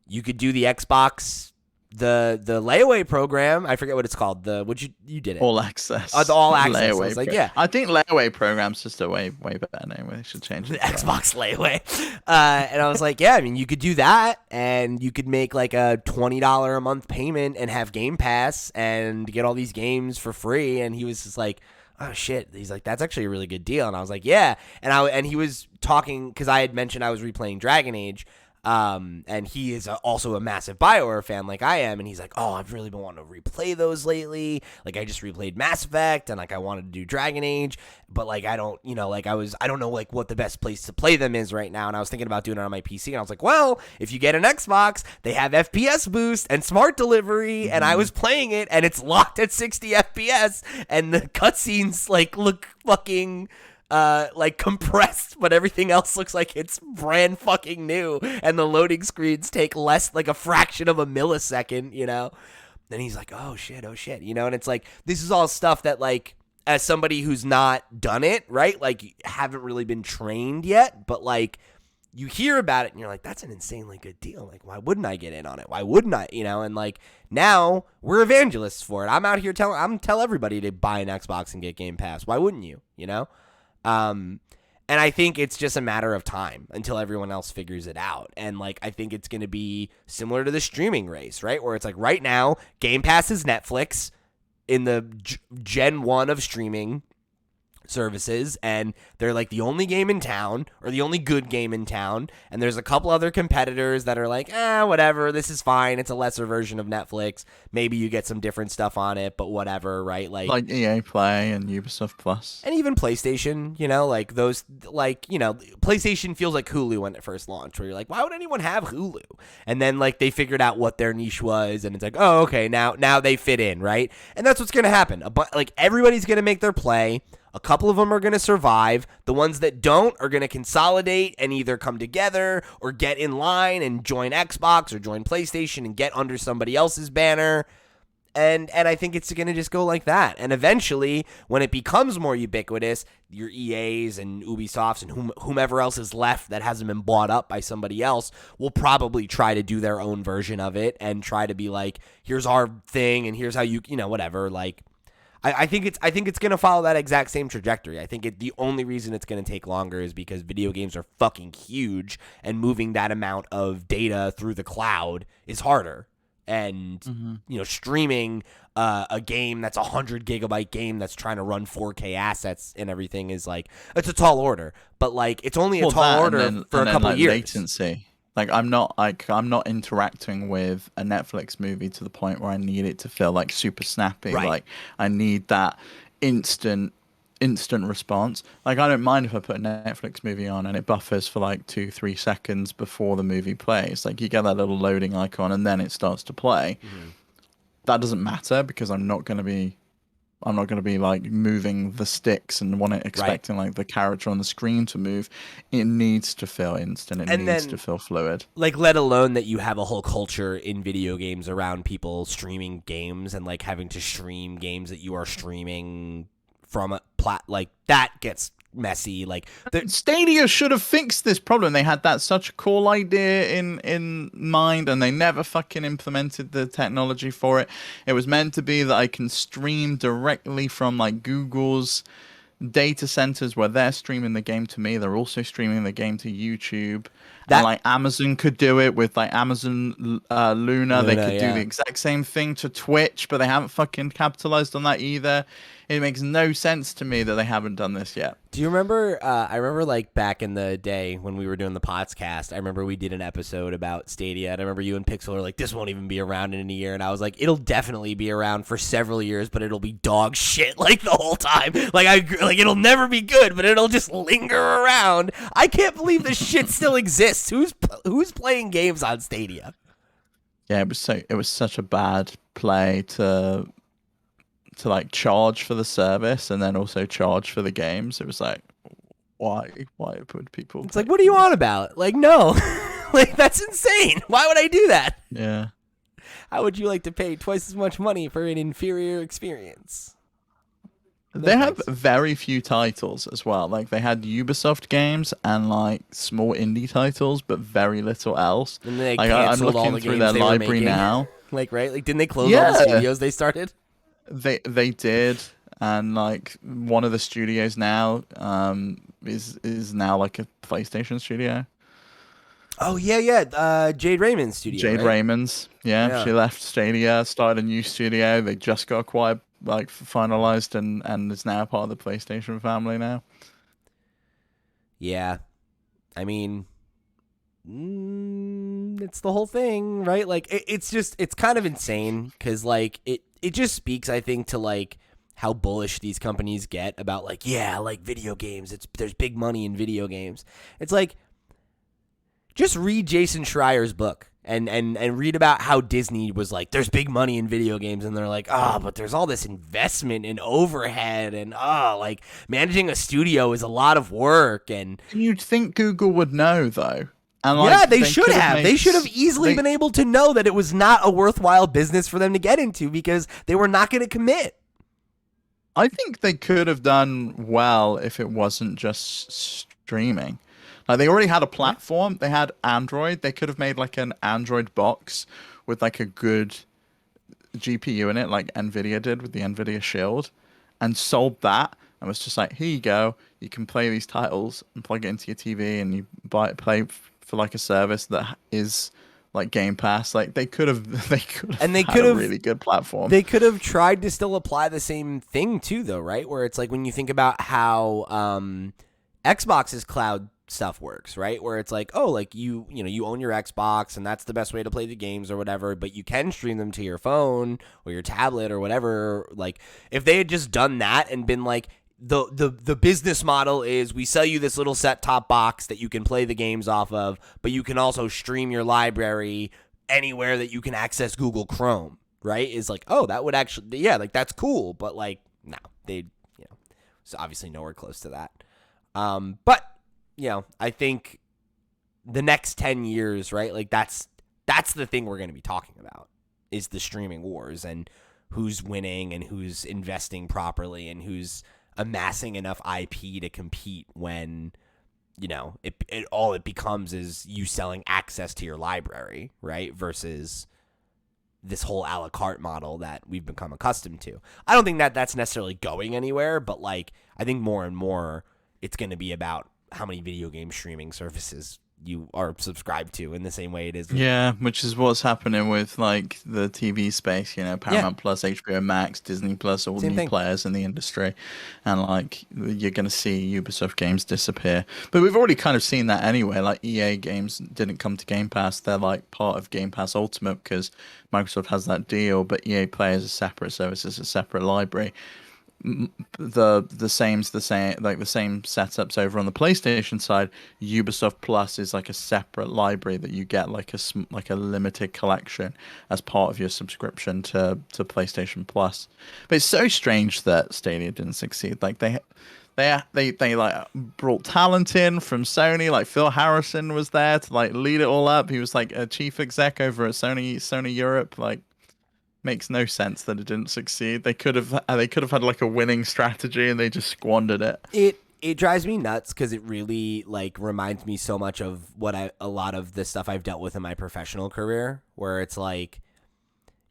A: you could do the Xbox, the layaway program. I forget what it's called. You did it.
B: All access.
A: The all access.
B: Layaway.
A: Like, yeah.
B: I think layaway program's just a way better name. They should change it.
A: The Xbox layaway. And I was like, yeah, I mean, you could do that, and you could make like a $20 a month payment and have Game Pass and get all these games for free. And he was just like, oh shit. He's like, that's actually a really good deal. And I was like, yeah. And he was talking because I had mentioned I was replaying Dragon Age. And he is also a massive BioWare fan like I am, and he's like, oh, I've really been wanting to replay those lately. Like, I just replayed Mass Effect, and like I wanted to do Dragon Age, but like I don't, you know, like I don't know like what the best place to play them is right now. And I was thinking about doing it on my PC, and I was like, well, if you get an Xbox, they have FPS boost and smart delivery, and I was playing it, and it's locked at 60 FPS, and the cutscenes like look fucking like compressed, but everything else looks like it's brand fucking new, and the loading screens take less, like a fraction of a millisecond, you know? Then he's like, oh shit, you know? And it's like, this is all stuff that like, as somebody who's not done it, right? Like, haven't really been trained yet, but like, you hear about it and you're like, that's an insanely good deal. Like, why wouldn't I get in on it? Why wouldn't I? You know, and like now we're evangelists for it. I'm out here tell everybody to buy an Xbox and get Game Pass. Why wouldn't you? You know? And I think it's just a matter of time until everyone else figures it out. And like, I think it's going to be similar to the streaming race, right? Where it's like right now, Game Pass is Netflix in the Gen 1 of streaming services, and they're like the only game in town, or the only good game in town, and there's a couple other competitors that are like, whatever, this is fine, it's a lesser version of Netflix, maybe you get some different stuff on it, but whatever, right? Like
B: EA Play and Ubisoft Plus,
A: and even PlayStation, you know, like those, like, you know, PlayStation feels like Hulu when it first launched, where you're like, why would anyone have Hulu? And then like they figured out what their niche was, and it's like, oh, okay, now they fit in, right? And that's what's gonna happen. Like, everybody's gonna make their play. A couple of them are going to survive. The ones that don't are going to consolidate and either come together or get in line and join Xbox or join PlayStation and get under somebody else's banner. And I think it's going to just go like that. And eventually, when it becomes more ubiquitous, your EAs and Ubisofts and whomever else is left that hasn't been bought up by somebody else will probably try to do their own version of it and try to be like, here's our thing and here's how you know, whatever, like. I think it's going to follow that exact same trajectory. I think the only reason it's going to take longer is because video games are fucking huge, and moving that amount of data through the cloud is harder. And, you know, streaming a game that's 100 gigabyte game that's trying to run 4K assets and everything is like, it's a tall order. But like, it's only a tall order for a couple of years.
B: Latency. Like, I'm not interacting with a Netflix movie to the point where I need it to feel like super snappy.
A: Right.
B: Like, I need that instant response. Like, I don't mind if I put a Netflix movie on and it buffers for like 2-3 seconds before the movie plays. Like, you get that little loading icon and then it starts to play. That doesn't matter because I'm not going to be like moving the sticks and expecting like the character on the screen to move. It needs to feel instant. It needs to feel fluid.
A: Like, let alone that you have a whole culture in video games around people streaming games and like having to stream games that you are streaming from a like that gets messy. Like,
B: Stadia should have fixed this problem. They had that such a cool idea in mind, and they never fucking implemented the technology for it. It was meant to be that I can stream directly from like Google's data centers where they're streaming the game to me. They're also streaming the game to YouTube. And like Amazon could do it with like Amazon Luna. They could do the exact same thing to Twitch, but they haven't fucking capitalized on that either. It makes no sense to me that they haven't done this yet.
A: Do you remember? I remember like back in the day when we were doing the podcast. I remember we did an episode about Stadia, and I remember you and Pixel were like, "This won't even be around in a year," and I was like, "It'll definitely be around for several years, but it'll be dog shit like the whole time. Like it'll never be good, but it'll just linger around." I can't believe this shit still exists. Who's playing games on Stadia?
B: Yeah, it was such a bad play to like charge for the service and then also charge for the games. It was like, why would people?
A: It's like, what are you on about? Like, no, like that's insane. Why would I do that?
B: Yeah.
A: How would you like to pay twice as much money for an inferior experience?
B: They have very few titles as well. Like they had Ubisoft games and like small indie titles, but very little else.
A: And they
B: like I'm
A: canceled all
B: looking
A: the
B: through
A: games
B: their
A: they were
B: library
A: making.
B: now.
A: Like, right? Like, didn't they close all the studios they started?
B: They did, and like one of the studios now is now like a PlayStation studio.
A: Oh yeah. Jade Raymond's studio.
B: Jade
A: right?
B: Raymond's, yeah, she left Stadia, started a new studio. They just got acquired, like finalized, and is now part of the PlayStation family now.
A: Yeah, I mean, it's the whole thing, right? Like, it's kind of insane because like it just speaks, I think, to like how bullish these companies get about like, yeah, like video games. There's big money in video games. It's like, just read Jason Schreier's book and read about how Disney was like, there's big money in video games, and they're like, but there's all this investment and overhead, and like managing a studio is a lot of work. And
B: you'd think Google would know though. And like,
A: yeah, they should have. They should have easily been able to know that it was not a worthwhile business for them to get into because they were not going to commit.
B: I think they could have done well if it wasn't just streaming. Like they already had a platform. They had Android. They could have made like an Android box with like a good GPU in it, like Nvidia did with the Nvidia Shield, and sold that. And was just like, here you go. You can play these titles and plug it into your TV, and you play for like a service that is like Game Pass. Like they could have had a really good platform.
A: They could have tried to still apply the same thing too, though, right? Where it's like when you think about how Xbox's cloud stuff works, right? Where it's like, oh, like you own your Xbox and that's the best way to play the games or whatever, but you can stream them to your phone or your tablet or whatever. Like if they had just done that and been like, the business model is we sell you this little set-top box that you can play the games off of, but you can also stream your library anywhere that you can access Google Chrome, right? Is like, oh, that would actually, yeah, like that's cool, but like, no, it's obviously nowhere close to that. But I think the next 10 years, right? Like that's the thing we're going to be talking about is the streaming wars and who's winning and who's investing properly and who's amassing enough IP to compete when, all it becomes is you selling access to your library, right? Versus this whole a la carte model that we've become accustomed to. I don't think that that's necessarily going anywhere, but like, I think more and more it's going to be about how many video game streaming services you are subscribed to in the same way it is.
B: Yeah, which is what's happening with like the TV space, Paramount Plus, HBO Max, Disney Plus, all the new players in the industry. And like you're going to see Ubisoft games disappear. But we've already kind of seen that anyway. Like EA games didn't come to Game Pass. They're like part of Game Pass Ultimate because Microsoft has that deal, but EA Play is a separate service, it's a separate library. The same setups over on the PlayStation side. Ubisoft Plus is like a separate library that you get like a limited collection as part of your subscription to PlayStation Plus. But it's so strange that Stadia didn't succeed. Like they like brought talent in from Sony. Like Phil Harrison was there to like lead it all up. He was like a chief exec over at Sony Europe. Like, makes no sense that it didn't succeed. They could have had like a winning strategy and they just squandered it.
A: It drives me nuts because it really like reminds me so much of a lot of the stuff I've dealt with in my professional career, where it's like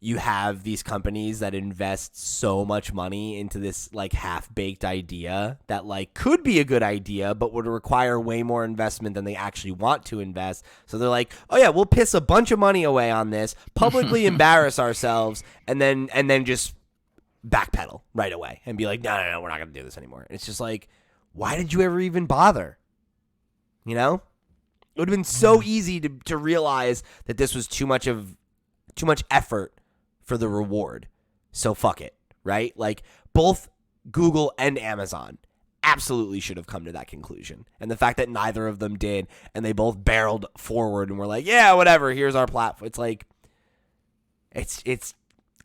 A: you have these companies that invest so much money into this like half-baked idea that like could be a good idea but would require way more investment than they actually want to invest. So they're like, oh yeah, we'll piss a bunch of money away on this, publicly embarrass ourselves, and then just backpedal right away and be like, no, we're not going to do this anymore. And it's just like, why did you ever even bother? You know? It would have been so easy to realize that this was too much effort for the reward. So fuck it, right? Like, both Google and Amazon absolutely should have come to that conclusion. And the fact that neither of them did, and they both barreled forward and were like, yeah, whatever, here's our platform. It's like, it's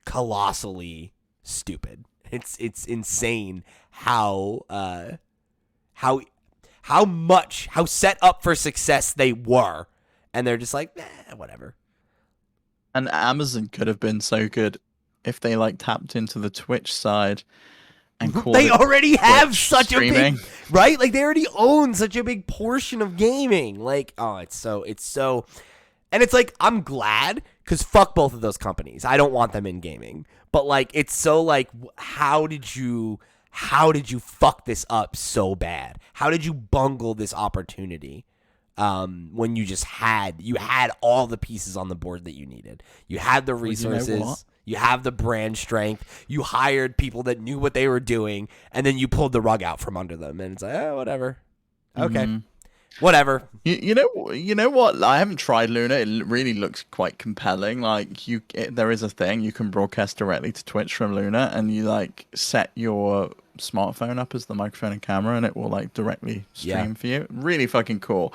A: colossally stupid. It's insane how set up for success they were, and they're just like, whatever.
B: And Amazon could have been so good if they like tapped into the Twitch side and called
A: they
B: it
A: already have
B: Twitch
A: such
B: streaming.
A: a big, right? Like, they already own such a big portion of gaming. Like, oh, it's so, and it's like, I'm glad, because fuck both of those companies. I don't want them in gaming. But like, it's so like, how did you fuck this up so bad? How did you bungle this opportunity? When you had all the pieces on the board that you needed. You had the resources.
B: Well, you know what?
A: You have the brand strength. You hired people that knew what they were doing, and then you pulled the rug out from under them. And it's like, oh, whatever. Okay. Whatever.
B: You know what? I haven't tried Luna. It really looks quite compelling. Like, there is a thing you can broadcast directly to Twitch from Luna, and you like set your smartphone up as the microphone and camera, and it will like directly stream for you. Really fucking cool.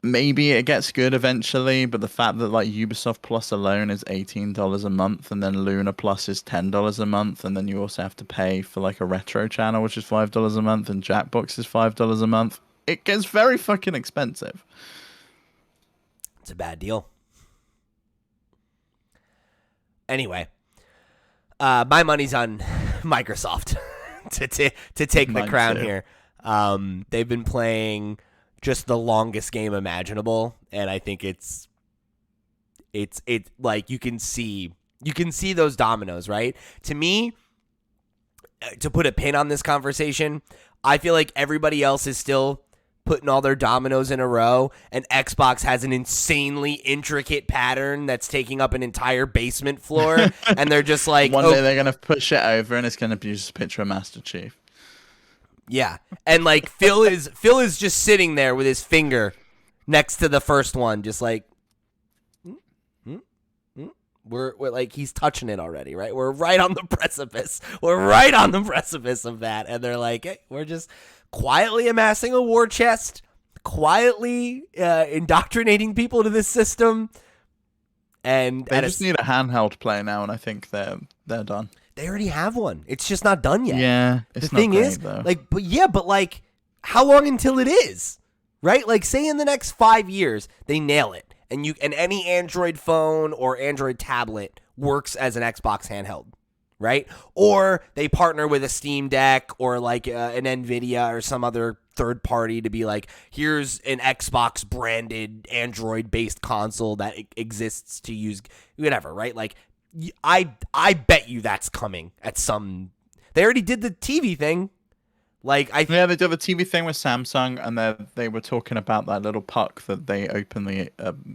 B: Maybe it gets good eventually, but the fact that like Ubisoft Plus alone is $18 a month, and then Luna Plus is $10 a month, and then you also have to pay for like a retro channel, which is $5 a month, and Jackbox is $5 a month. It gets very fucking expensive.
A: It's a bad deal. Anyway, my money's on Microsoft to take the crown here. They've been playing just the longest game imaginable, and I think it's like you can see those dominoes, right? To me, to put a pin on this conversation, I feel like everybody else is still putting all their dominoes in a row, and Xbox has an insanely intricate pattern that's taking up an entire basement floor, and they're just like,
B: one day they're gonna push it over, and it's gonna be just a picture of Master Chief.
A: Yeah, and like Phil is just sitting there with his finger next to the first one, just like, we're like, he's touching it already, right? We're right on the precipice. We're right on the precipice of that, and they're like, hey, we're just quietly amassing a war chest, quietly indoctrinating people to this system, and
B: they just need a handheld play now, and I think they're done.
A: They already have one. It's just not done yet.
B: Yeah,
A: the thing is,
B: though.
A: like, but like, how long until it is, right? Like, say in the next 5 years they nail it, and any Android phone or Android tablet works as an Xbox handheld, right? Or they partner with a Steam Deck or like an NVIDIA or some other third party to be like, here's an Xbox branded Android based console that exists to use, whatever, right? Like, I bet you that's coming at some. They already did the TV thing. Like, they
B: did the TV thing with Samsung, and they were talking about that little puck that they openly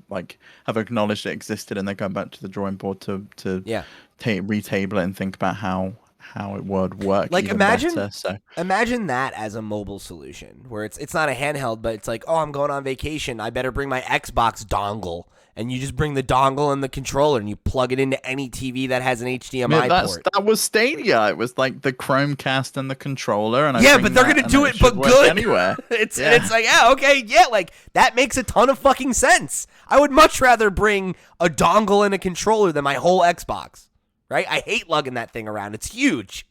B: like have acknowledged it existed, and they're going back to the drawing board to retable it and think about how it would work.
A: Like,
B: even
A: imagine
B: better,
A: imagine that as a mobile solution where it's not a handheld, but it's like, oh, I'm going on vacation, I better bring my Xbox dongle. And you just bring the dongle and the controller, and you plug it into any TV that has an HDMI port.
B: That was Stadia. It was like the Chromecast and the controller. And
A: but they're gonna do it, but good.
B: Anywhere.
A: It's like, like that makes a ton of fucking sense. I would much rather bring a dongle and a controller than my whole Xbox. Right? I hate lugging that thing around. It's huge.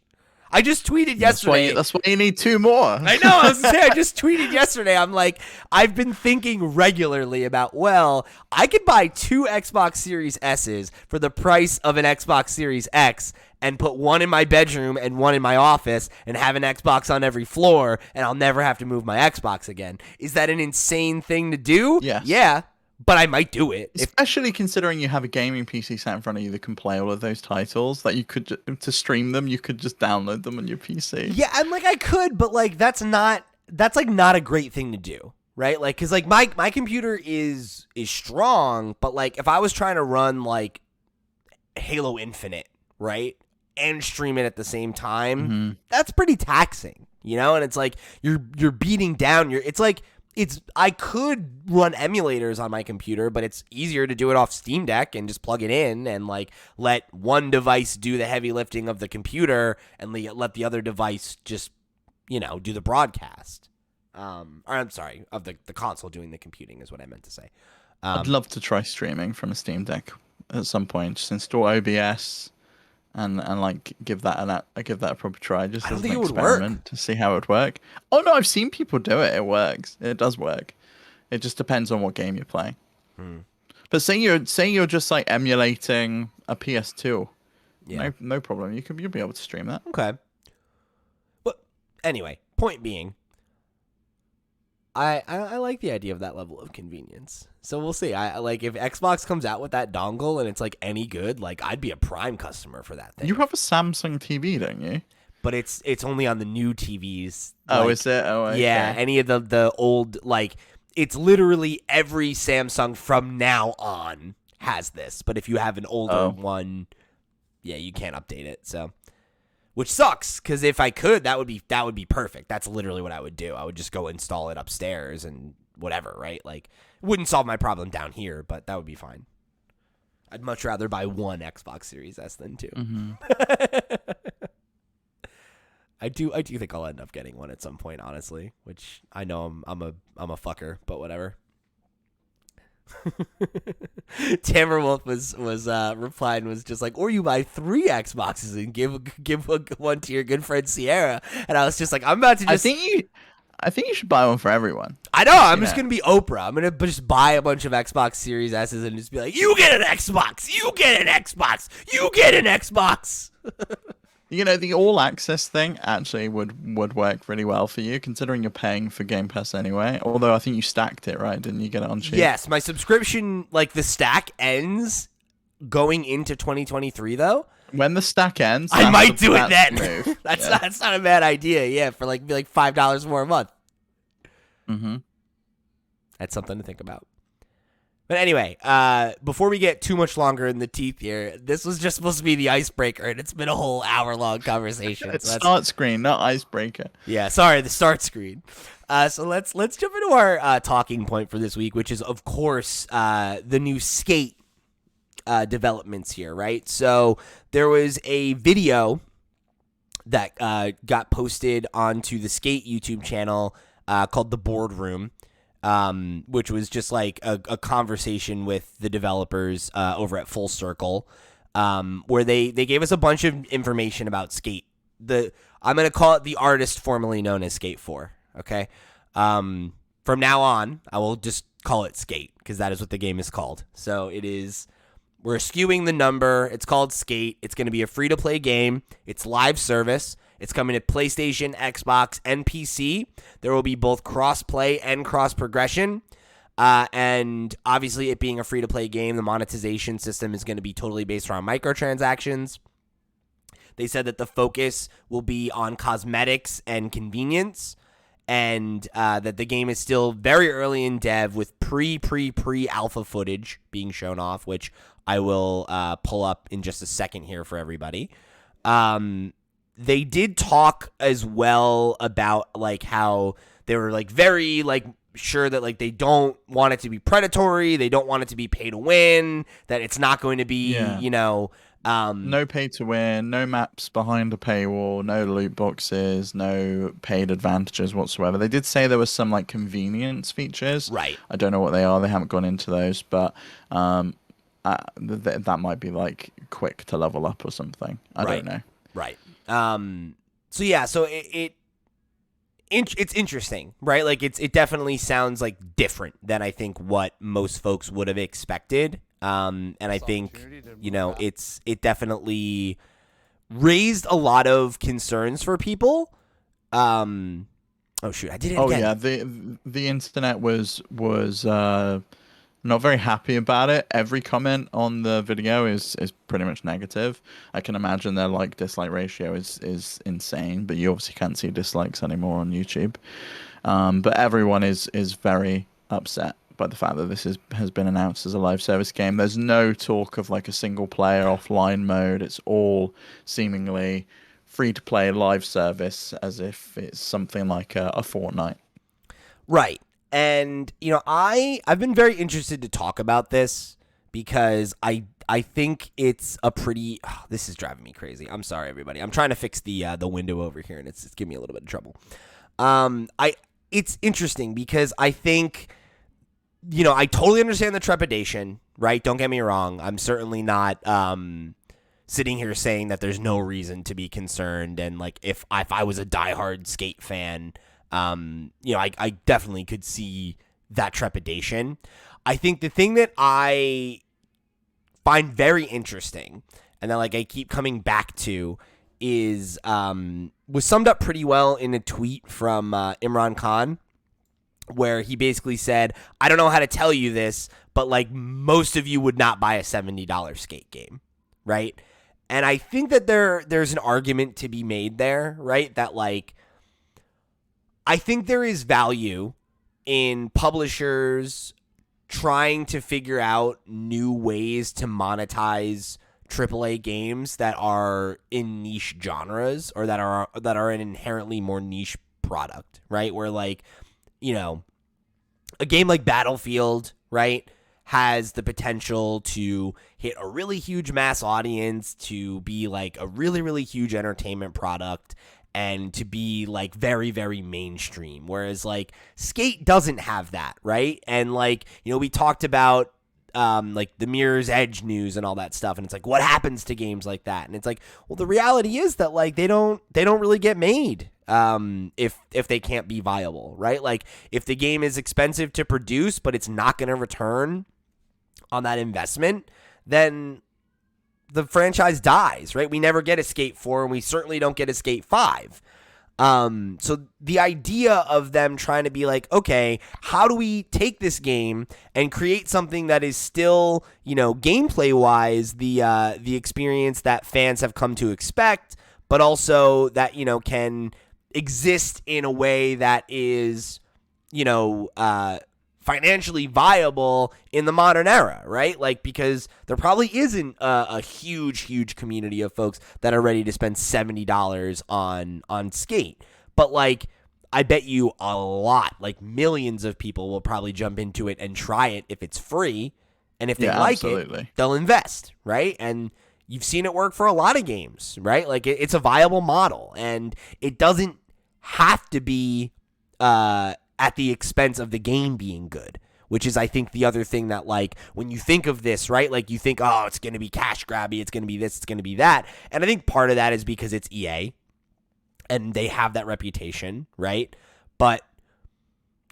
A: I just tweeted yesterday.
B: That's why you need two more.
A: I know. I was gonna say, I just tweeted yesterday. I'm like, I've been thinking regularly about, well, I could buy 2 Xbox Series S's for the price of an Xbox Series X and put one in my bedroom and one in my office and have an Xbox on every floor, and I'll never have to move my Xbox again. Is that an insane thing to do?
B: Yes.
A: Yeah. But I might do it.
B: Especially considering you have a gaming PC sat in front of you that can play all of those titles. That you could, to stream them, you could just download them on your PC.
A: Yeah, I'm like, I could, but like, that's not a great thing to do, right? Like, cause like my computer is strong, but like if I was trying to run like Halo Infinite, right? and stream it at the same time,
B: Mm-hmm.
A: that's pretty taxing, you know? And it's like you're beating down your I could run emulators on my computer, but it's easier to do it off Steam Deck and just plug it in and like let one device do the heavy lifting of the computer and let the other device just, you know, do the broadcast. Or I'm sorry, of the console doing the computing is what I meant to say.
B: I'd love to try streaming from a Steam Deck at some point. Just install OBS and like give that a proper try, just as an experiment to see how it would work. Oh no, I've seen people do it. It works. It does work. It just depends on what game you're playing. But say you're just like emulating a PS2. Yeah. No problem. You'll be able to stream that.
A: Okay. But anyway, point being, I like the idea of that level of convenience. So we'll see. I like if Xbox comes out with that dongle and it's like any good, like I'd be a prime customer for that thing.
B: You have a Samsung TV, don't you?
A: But it's only on the new TVs.
B: Oh, is it? Oh, okay.
A: Yeah. Any of the old, like it's literally every Samsung from now on has this. But if you have an older one, yeah, you can't update it. So. Which sucks, because if I could, that would be perfect. That's literally what I would do. I would just go install it upstairs and whatever, right? Like, it wouldn't solve my problem down here, but that would be fine. I'd much rather buy one Xbox Series S than two.
B: Mm-hmm.
A: I do think I'll end up getting one at some point, honestly. Which I know I'm a fucker, but whatever. Tammerwolf was replied and was just like, or you buy 3 Xboxes and give one to your good friend Sierra. And I was just like, I'm about to just.
B: I think you should buy one for everyone.
A: I know. I'm just gonna be Oprah. I'm gonna just buy a bunch of Xbox Series S's and just be like, you get an Xbox. You get an Xbox. You get an Xbox.
B: You know, the all access thing actually would work really well for you, considering you're paying for Game Pass anyway. Although I think you stacked it, right? Didn't you get it on cheap?
A: Yes, my subscription, like the stack ends going into 2023 though.
B: When the stack ends,
A: I might do it then. That's not a bad idea. Yeah, for like $5 more a month.
B: Mm-hmm.
A: That's something to think about. But anyway, before we get too much longer in the teeth here, this was just supposed to be the icebreaker, and it's been a whole hour-long conversation.
B: It's start screen, not icebreaker.
A: Yeah, sorry, the start screen. So let's jump into our talking point for this week, which is, of course, the new Skate developments here, right? So there was a video that got posted onto the Skate YouTube channel called The Boardroom. Which was just like a conversation with the developers over at Full Circle, where they gave us a bunch of information about Skate. I'm going to call it the artist formerly known as Skate 4, okay? From now on, I will just call it Skate, because that is what the game is called. So we're skewing the number. It's called Skate. It's going to be a free-to-play game. It's live service. It's coming to PlayStation, Xbox, and PC. There will be both cross-play and cross-progression. And obviously, it being a free-to-play game, the monetization system is going to be totally based around microtransactions. They said that the focus will be on cosmetics and convenience, and that the game is still very early in dev with pre-alpha footage being shown off, which I will pull up in just a second here for everybody. They did talk as well about like how they were like very like sure that like they don't want it to be predatory, they don't want it to be pay to win, that it's not going to be
B: no pay to win, no maps behind a paywall, no loot boxes, no paid advantages whatsoever. They did say there was some like convenience features.
A: Right.
B: I don't know what they are. They haven't gone into those, but that might be like quick to level up or something. I don't know.
A: Right. So yeah, so it's interesting, right? Like it definitely sounds like different than I think what most folks would have expected. And I think, it definitely raised a lot of concerns for people. Oh shoot, I did it again.
B: Oh yeah, the internet was not very happy about it. Every comment on the video is pretty much negative. I can imagine their dislike ratio is insane, but you obviously can't see dislikes anymore on YouTube. But everyone is very upset by the fact that this has been announced as a live service game. There's no talk of like a single player offline mode. It's all seemingly free to play live service, as if it's something like a Fortnite.
A: Right. And I've been very interested to talk about this because I think it's a pretty this is driving me crazy. I'm sorry everybody. I'm trying to fix the window over here and it's giving me a little bit of trouble. It's interesting because I think I totally understand the trepidation, right? Don't get me wrong. I'm certainly not sitting here saying that there's no reason to be concerned, and like if I was a diehard Skate fan, I definitely could see that trepidation. I think the thing that I find very interesting, and that like I keep coming back to, is was summed up pretty well in a tweet from Imran Khan, where he basically said, I don't know how to tell you this, but like most of you would not buy a $70 skate game, right? And I think that there's an argument to be made there, right? That like I think there is value in publishers trying to figure out new ways to monetize AAA games that are in niche genres or that are an inherently more niche product, right? Where like, a game like Battlefield, right, has the potential to hit a really huge mass audience, to be like a really, really huge entertainment product, and to be like very, very mainstream. Whereas like Skate doesn't have that, right? And like, we talked about like the Mirror's Edge news and all that stuff, and it's like, what happens to games like that? And it's like, well, the reality is that like they don't really get made if they can't be viable, right? Like if the game is expensive to produce but it's not going to return on that investment, then the franchise dies, right? We never get a Skate 4 and we certainly don't get a Skate 5. So the idea of them trying to be like, okay, how do we take this game and create something that is still, gameplay wise, the experience that fans have come to expect, but also that, can exist in a way that is, financially viable in the modern era, right? Like, because there probably isn't a huge community of folks that are ready to spend $70 on Skate. But like, I bet you a lot, like millions of people will probably jump into it and try it if it's free. And if they like it, they'll invest, right? And you've seen it work for a lot of games, right? Like it's a viable model, and it doesn't have to be at the expense of the game being good, which is, I think, the other thing that, like, when you think of this, right, like, you think, oh, it's going to be cash grabby, it's going to be this, it's going to be that. And I think part of that is because it's EA, and they have that reputation, right? But,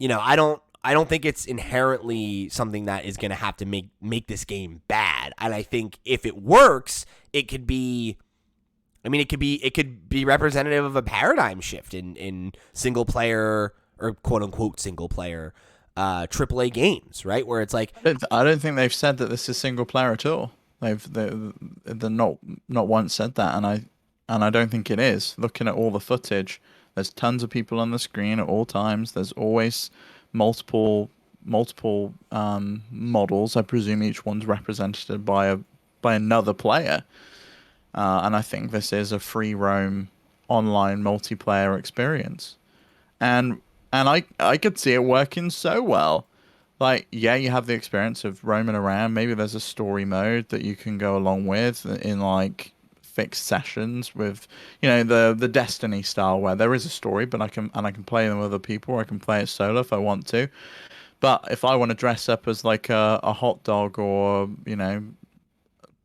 A: I don't think it's inherently something that is going to have to make this game bad. And I think if it works, it could be representative of a paradigm shift in single player, or quote unquote single player AAA games, right? Where it's like,
B: I don't think they've said that this is single player at all. They're not once said that, and I don't think it is. Looking at all the footage, there's tons of people on the screen at all times. There's always multiple models. I presume each one's represented by another player, and I think this is a free roam online multiplayer experience, and I could see it working so well. Like, yeah, you have the experience of roaming around. Maybe there's a story mode that you can go along with in like fixed sessions with, the Destiny style, where there is a story, but I can play them with other people, or I can play it solo if I want to. But if I want to dress up as like a hot dog, or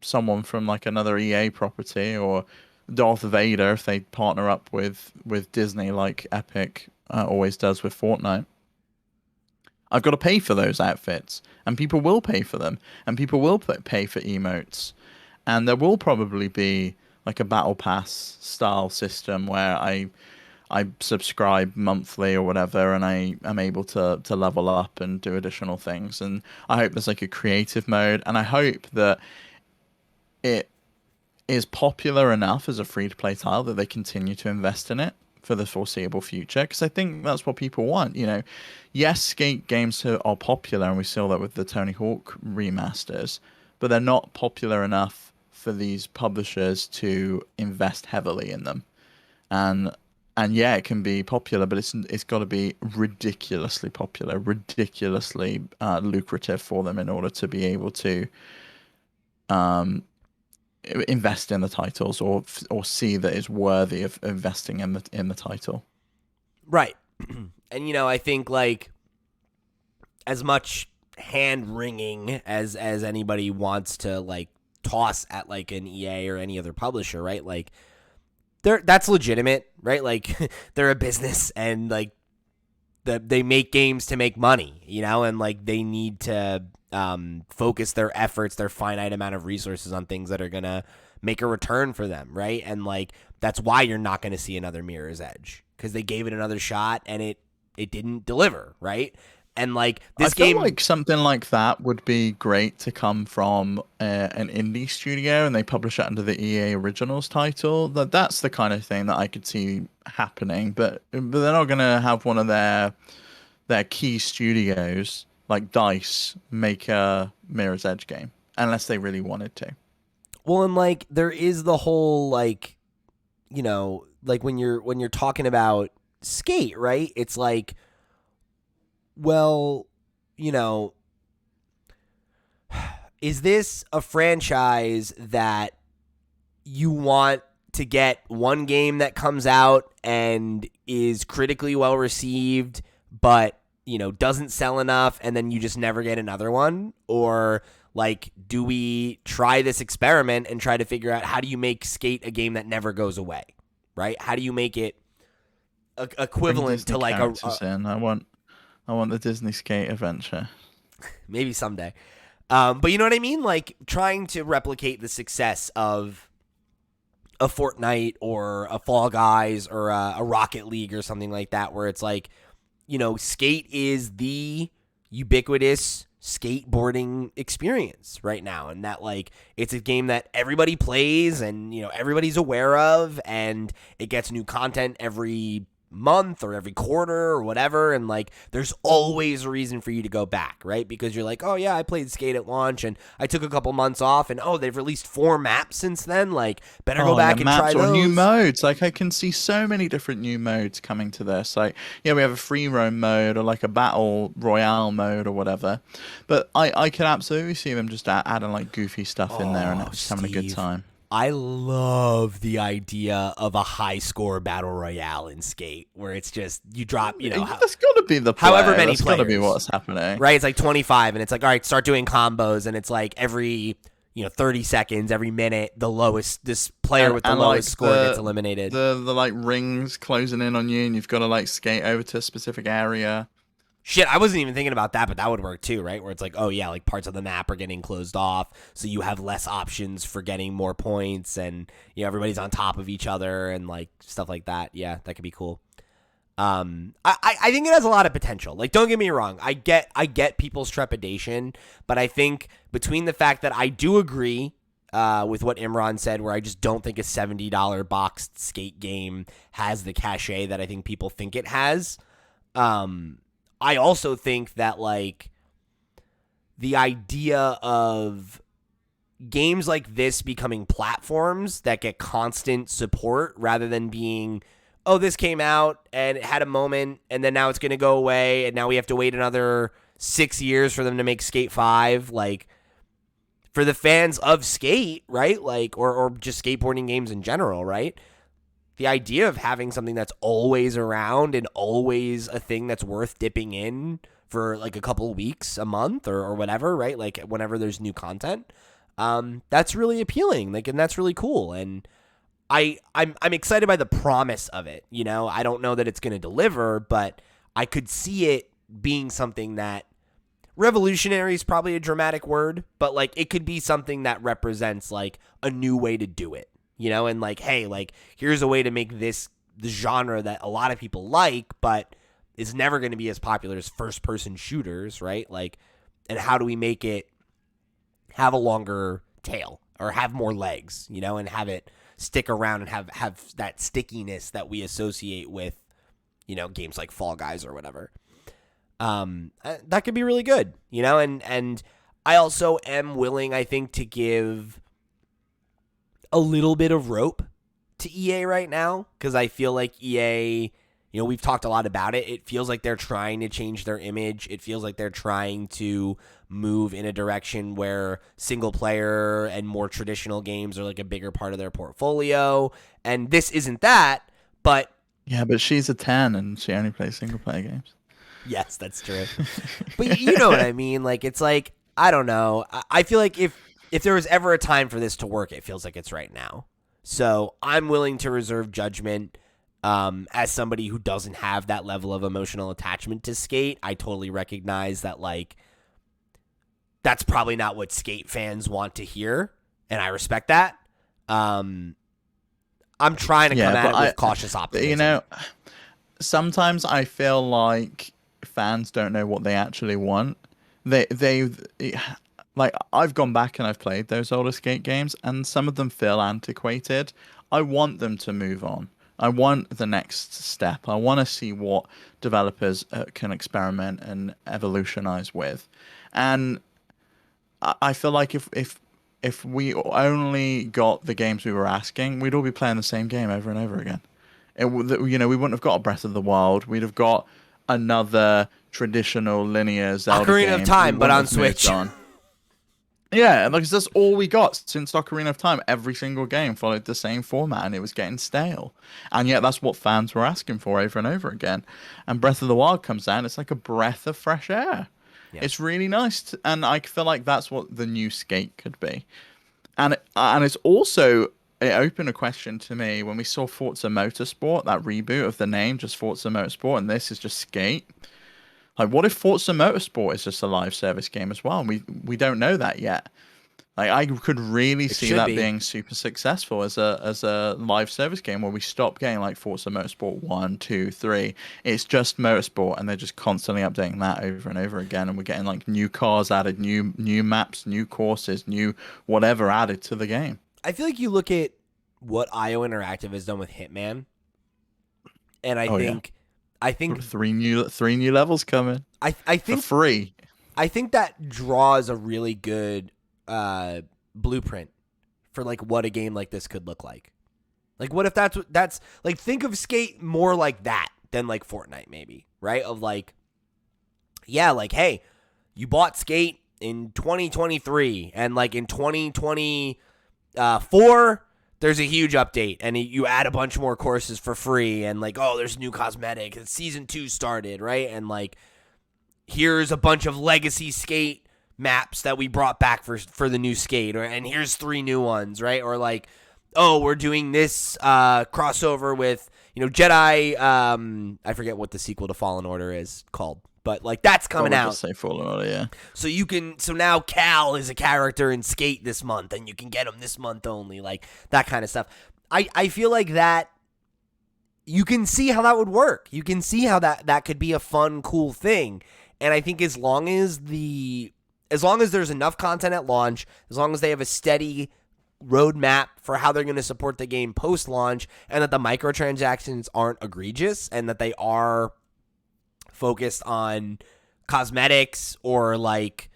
B: someone from like another EA property, or Darth Vader, if they partner up with Disney like Epic always does with Fortnite, I've got to pay for those outfits, and people will pay for them, and people will pay for emotes, and there will probably be like a battle pass style system where I subscribe monthly or whatever, and I am able to level up and do additional things. And I hope there's like a creative mode, and I hope that it is popular enough as a free to play title that they continue to invest in it for the foreseeable future, because I think that's what people want. Yes, skate games are popular, and we saw that with the Tony Hawk remasters, but they're not popular enough for these publishers to invest heavily in them. And yeah, it can be popular, but it's got to be ridiculously popular, ridiculously lucrative for them in order to be able to invest in the titles, or see that it's worthy of investing in the title.
A: Right. And I think like as much hand wringing as anybody wants to like toss at like an EA or any other publisher, right? Like that's legitimate, right? Like they're a business, and like they make games to make money, and like they need to focus their efforts, their finite amount of resources on things that are going to make a return for them, right? And like that's why you're not going to see another Mirror's Edge, because they gave it another shot and it didn't deliver, right? And like this
B: I feel
A: game,
B: like something like that would be great to come from an indie studio, and they publish it under the EA Originals title. That's the kind of thing that I could see happening. But they're not gonna have one of their key studios like DICE make a Mirror's Edge game unless they really wanted to.
A: Well, and like there is the whole like, like when you're talking about Skate, right? It's like, well, is this a franchise that you want to get one game that comes out and is critically well received, but, doesn't sell enough, and then you just never get another one? Or like, do we try this experiment and try to figure out how do you make Skate a game that never goes away, right? How do you make it equivalent to like
B: I want the Disney Skate adventure.
A: Maybe someday. But you know what I mean? Like trying to replicate the success of a Fortnite or a Fall Guys or a Rocket League or something like that, where it's like, Skate is the ubiquitous skateboarding experience right now. And that like, it's a game that everybody plays and, everybody's aware of, and it gets new content every month or every quarter or whatever, and like there's always a reason for you to go back, right? Because you're like, oh yeah, I played Skate at launch and I took a couple months off, and they've released 4 maps since then, like better go back and try those.
B: Or new modes. Like I can see so many different new modes coming to this. Like we have a free roam mode or like a battle royale mode or whatever, but I can absolutely see them just adding like goofy stuff in there and just having a good time.
A: I love the idea of a high score battle royale in Skate, where it's just you drop,
B: that's got to be the play.
A: However many
B: that's
A: players.
B: Got to be what's happening,
A: right? It's like 25, and it's like, all right, start doing combos, and it's like every 30 seconds, every minute, this player with the lowest score gets eliminated.
B: The like rings closing in on you, and you've got to like skate over to a specific area.
A: Shit, I wasn't even thinking about that, but that would work too, right? Where it's like, oh yeah, like parts of the map are getting closed off, so you have less options for getting more points, and everybody's on top of each other and like stuff like that. Yeah, that could be cool. I think it has a lot of potential. Like, don't get me wrong, I get people's trepidation, but I think between the fact that I do agree with what Imran said, where I just don't think a $70 boxed Skate game has the cachet that I think people think it has. I also think that like the idea of games like this becoming platforms that get constant support rather than being, oh, this came out and it had a moment and then now it's going to go away and now we have to wait another 6 years for them to make Skate 5. Like, for the fans of Skate, right? Like, or just skateboarding games in general, right? The idea of having something that's always around and always a thing that's worth dipping in for like a couple of weeks, a month, or whatever, right? Like whenever there's new content, that's really appealing. Like, and that's really cool. And I'm excited by the promise of it. I don't know that it's going to deliver, but I could see it being something that revolutionary is probably a dramatic word, but like it could be something that represents like a new way to do it. And like, hey, like, here's a way to make the genre that a lot of people like, but is never going to be as popular as first-person shooters, right? Like, and how do we make it have a longer tail or have more legs, and have it stick around and have that stickiness that we associate with, games like Fall Guys or whatever. That could be really good, and I also am willing, I think, to give a little bit of rope to EA right now, because I feel like EA, we've talked a lot about it. It feels like they're trying to change their image. It feels like they're trying to move in a direction where single player and more traditional games are like a bigger part of their portfolio. And this isn't that, but...
B: Yeah, but she's a 10 and she only plays single player games.
A: Yes, that's true. But you know what I mean? Like, it's like, I don't know. I feel like if there was ever a time for this to work, it feels like it's right now. So I'm willing to reserve judgment. As somebody who doesn't have that level of emotional attachment to Skate, I totally recognize that, like, that's probably not what Skate fans want to hear, and I respect that. I'm trying to come at it with cautious optimism.
B: Sometimes I feel like fans don't know what they actually want. They like, I've gone back and I've played those older Skate games, and some of them feel antiquated. I want them to move on. I want the next step. I want to see what developers can experiment and evolutionize with. And I feel like if we only got the games we were asking, we'd all be playing the same game over and over again. We wouldn't have got a Breath of the Wild. We'd have got another traditional linear Zelda game.
A: Ocarina of Time, but on Switch.
B: Yeah, like, that's all we got since Ocarina of Time. Every single game followed the same format, and it was getting stale. And yet that's what fans were asking for over and over again. And Breath of the Wild comes out, and it's like a breath of fresh air. Yeah. It's really nice, and I feel like that's what the new Skate could be. And it's also, it opened a question to me when we saw Forza Motorsport, that reboot of the name, just Forza Motorsport, and this is just Skate. Like, what if Forza Motorsport is just a live service game as well? And we don't know that yet. Like, I could really see that being super successful as a live service game where we stop getting like Forza Motorsport 1, 2, 3. It's just Motorsport, and they're just constantly updating that over and over again, and we're getting like new cars added, new maps, new courses, new whatever added to the game.
A: I feel like you look at what IO Interactive has done with Hitman, and I think
B: three new levels coming.
A: I think
B: for free.
A: I think that draws a really good blueprint for like what a game like this could look like. Like, what if that's like, think of Skate more like that than like Fortnite, maybe, right? Of like, yeah, like, hey, you bought Skate in 2023, and like in 2024. There's a huge update, and you add a bunch more courses for free, and like, oh, there's new cosmetic, and season 2 started, right? And like, here's a bunch of legacy Skate maps that we brought back for the new Skate, and here's 3 new ones, right? Or like, oh, we're doing this crossover with, Jedi. I forget what the sequel to Fallen Order is called, but like, that's coming out.
B: Just say Fallen Order, yeah.
A: So now Cal is a character in Skate this month, and you can get him this month only, like that kind of stuff. I feel like that you can see how that would work. You can see how that could be a fun, cool thing. And I think as long as there's enough content at launch, as long as they have a steady roadmap for how they're going to support the game post-launch, and that the microtransactions aren't egregious, and that they are focused on cosmetics or like,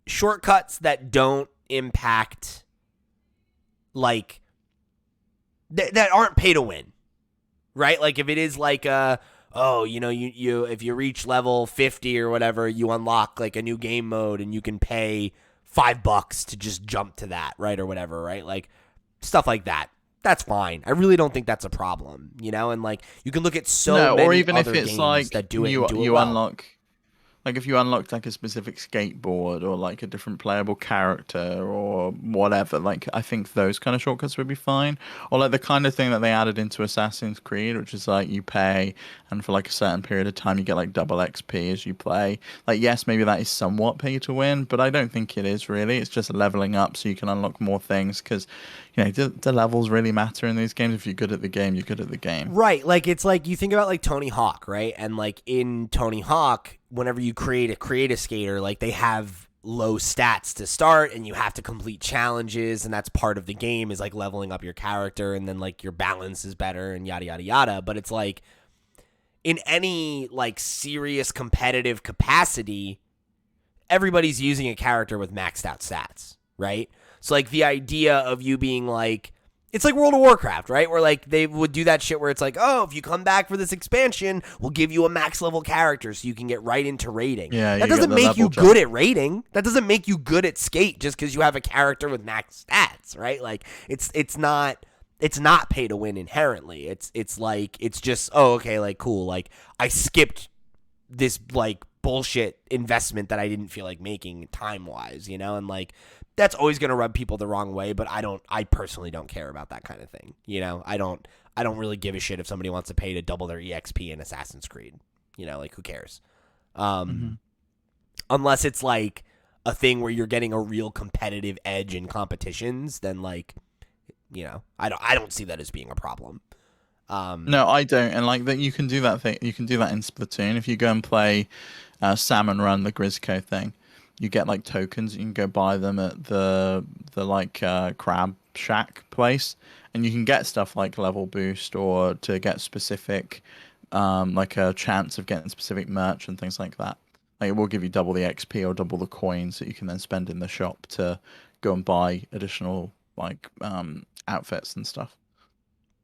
A: shortcuts that don't impact, like, that aren't pay to win, right? Like, if it is like you if you reach level 50 or whatever, you unlock like a new game mode, and you can pay $5 to just jump to that, right? Or whatever, right? Like, stuff like that. That's fine. I really don't think that's a problem, and like, you can look at many
B: or even
A: other
B: if it's
A: games
B: like
A: that do it.
B: You
A: well.
B: unlock, like, if you unlocked like a specific skateboard or like a different playable character or whatever, like, I think those kind of shortcuts would be fine. Or like the kind of thing that they added into Assassin's Creed, which is like, you pay, and for like a certain period of time you get like double XP as you play. Like, yes, maybe that is somewhat pay to win, but I don't think it is really. It's just leveling up so you can unlock more things, because the levels really matter in these games. If you're good at the game, you're good at the game.
A: Right. Like, it's like, you think about like Tony Hawk, right? And like in Tony Hawk, whenever you create a skater, like, they have low stats to start, and you have to complete challenges, and that's part of the game is like leveling up your character, and then like your balance is better and yada yada yada. But it's like in any like serious competitive capacity, everybody's using a character with maxed out stats, right? So like the idea of you being like, it's like World of Warcraft, right? Where like they would do that shit where it's like, oh, if you come back for this expansion, we'll give you a max level character so you can get right into raiding.
B: Yeah,
A: that doesn't make you good at raiding. That doesn't make you good at skate just because you have a character with max stats, right? Like it's not pay to win inherently. It's like it's just, oh, okay, like cool. Like I skipped this like bullshit investment that I didn't feel like making time wise, you know, and like that's always going to rub people the wrong way, but I personally don't care about that kind of thing. You know, I don't really give a shit if somebody wants to pay to double their EXP in Assassin's Creed. You know, like who cares? Unless it's like a thing where you're getting a real competitive edge in competitions, then like, you know, I don't see that as being a problem.
B: No, I don't. And like that, you can do that thing. You can do that in Splatoon. If you go and play Salmon Run, the Grizzco thing, you get like tokens. You can go buy them at the like crab shack place, and you can get stuff like level boost or to get specific, like a chance of getting specific merch and things like that. Like it will give you double the XP or double the coins that you can then spend in the shop to go and buy additional like outfits and stuff.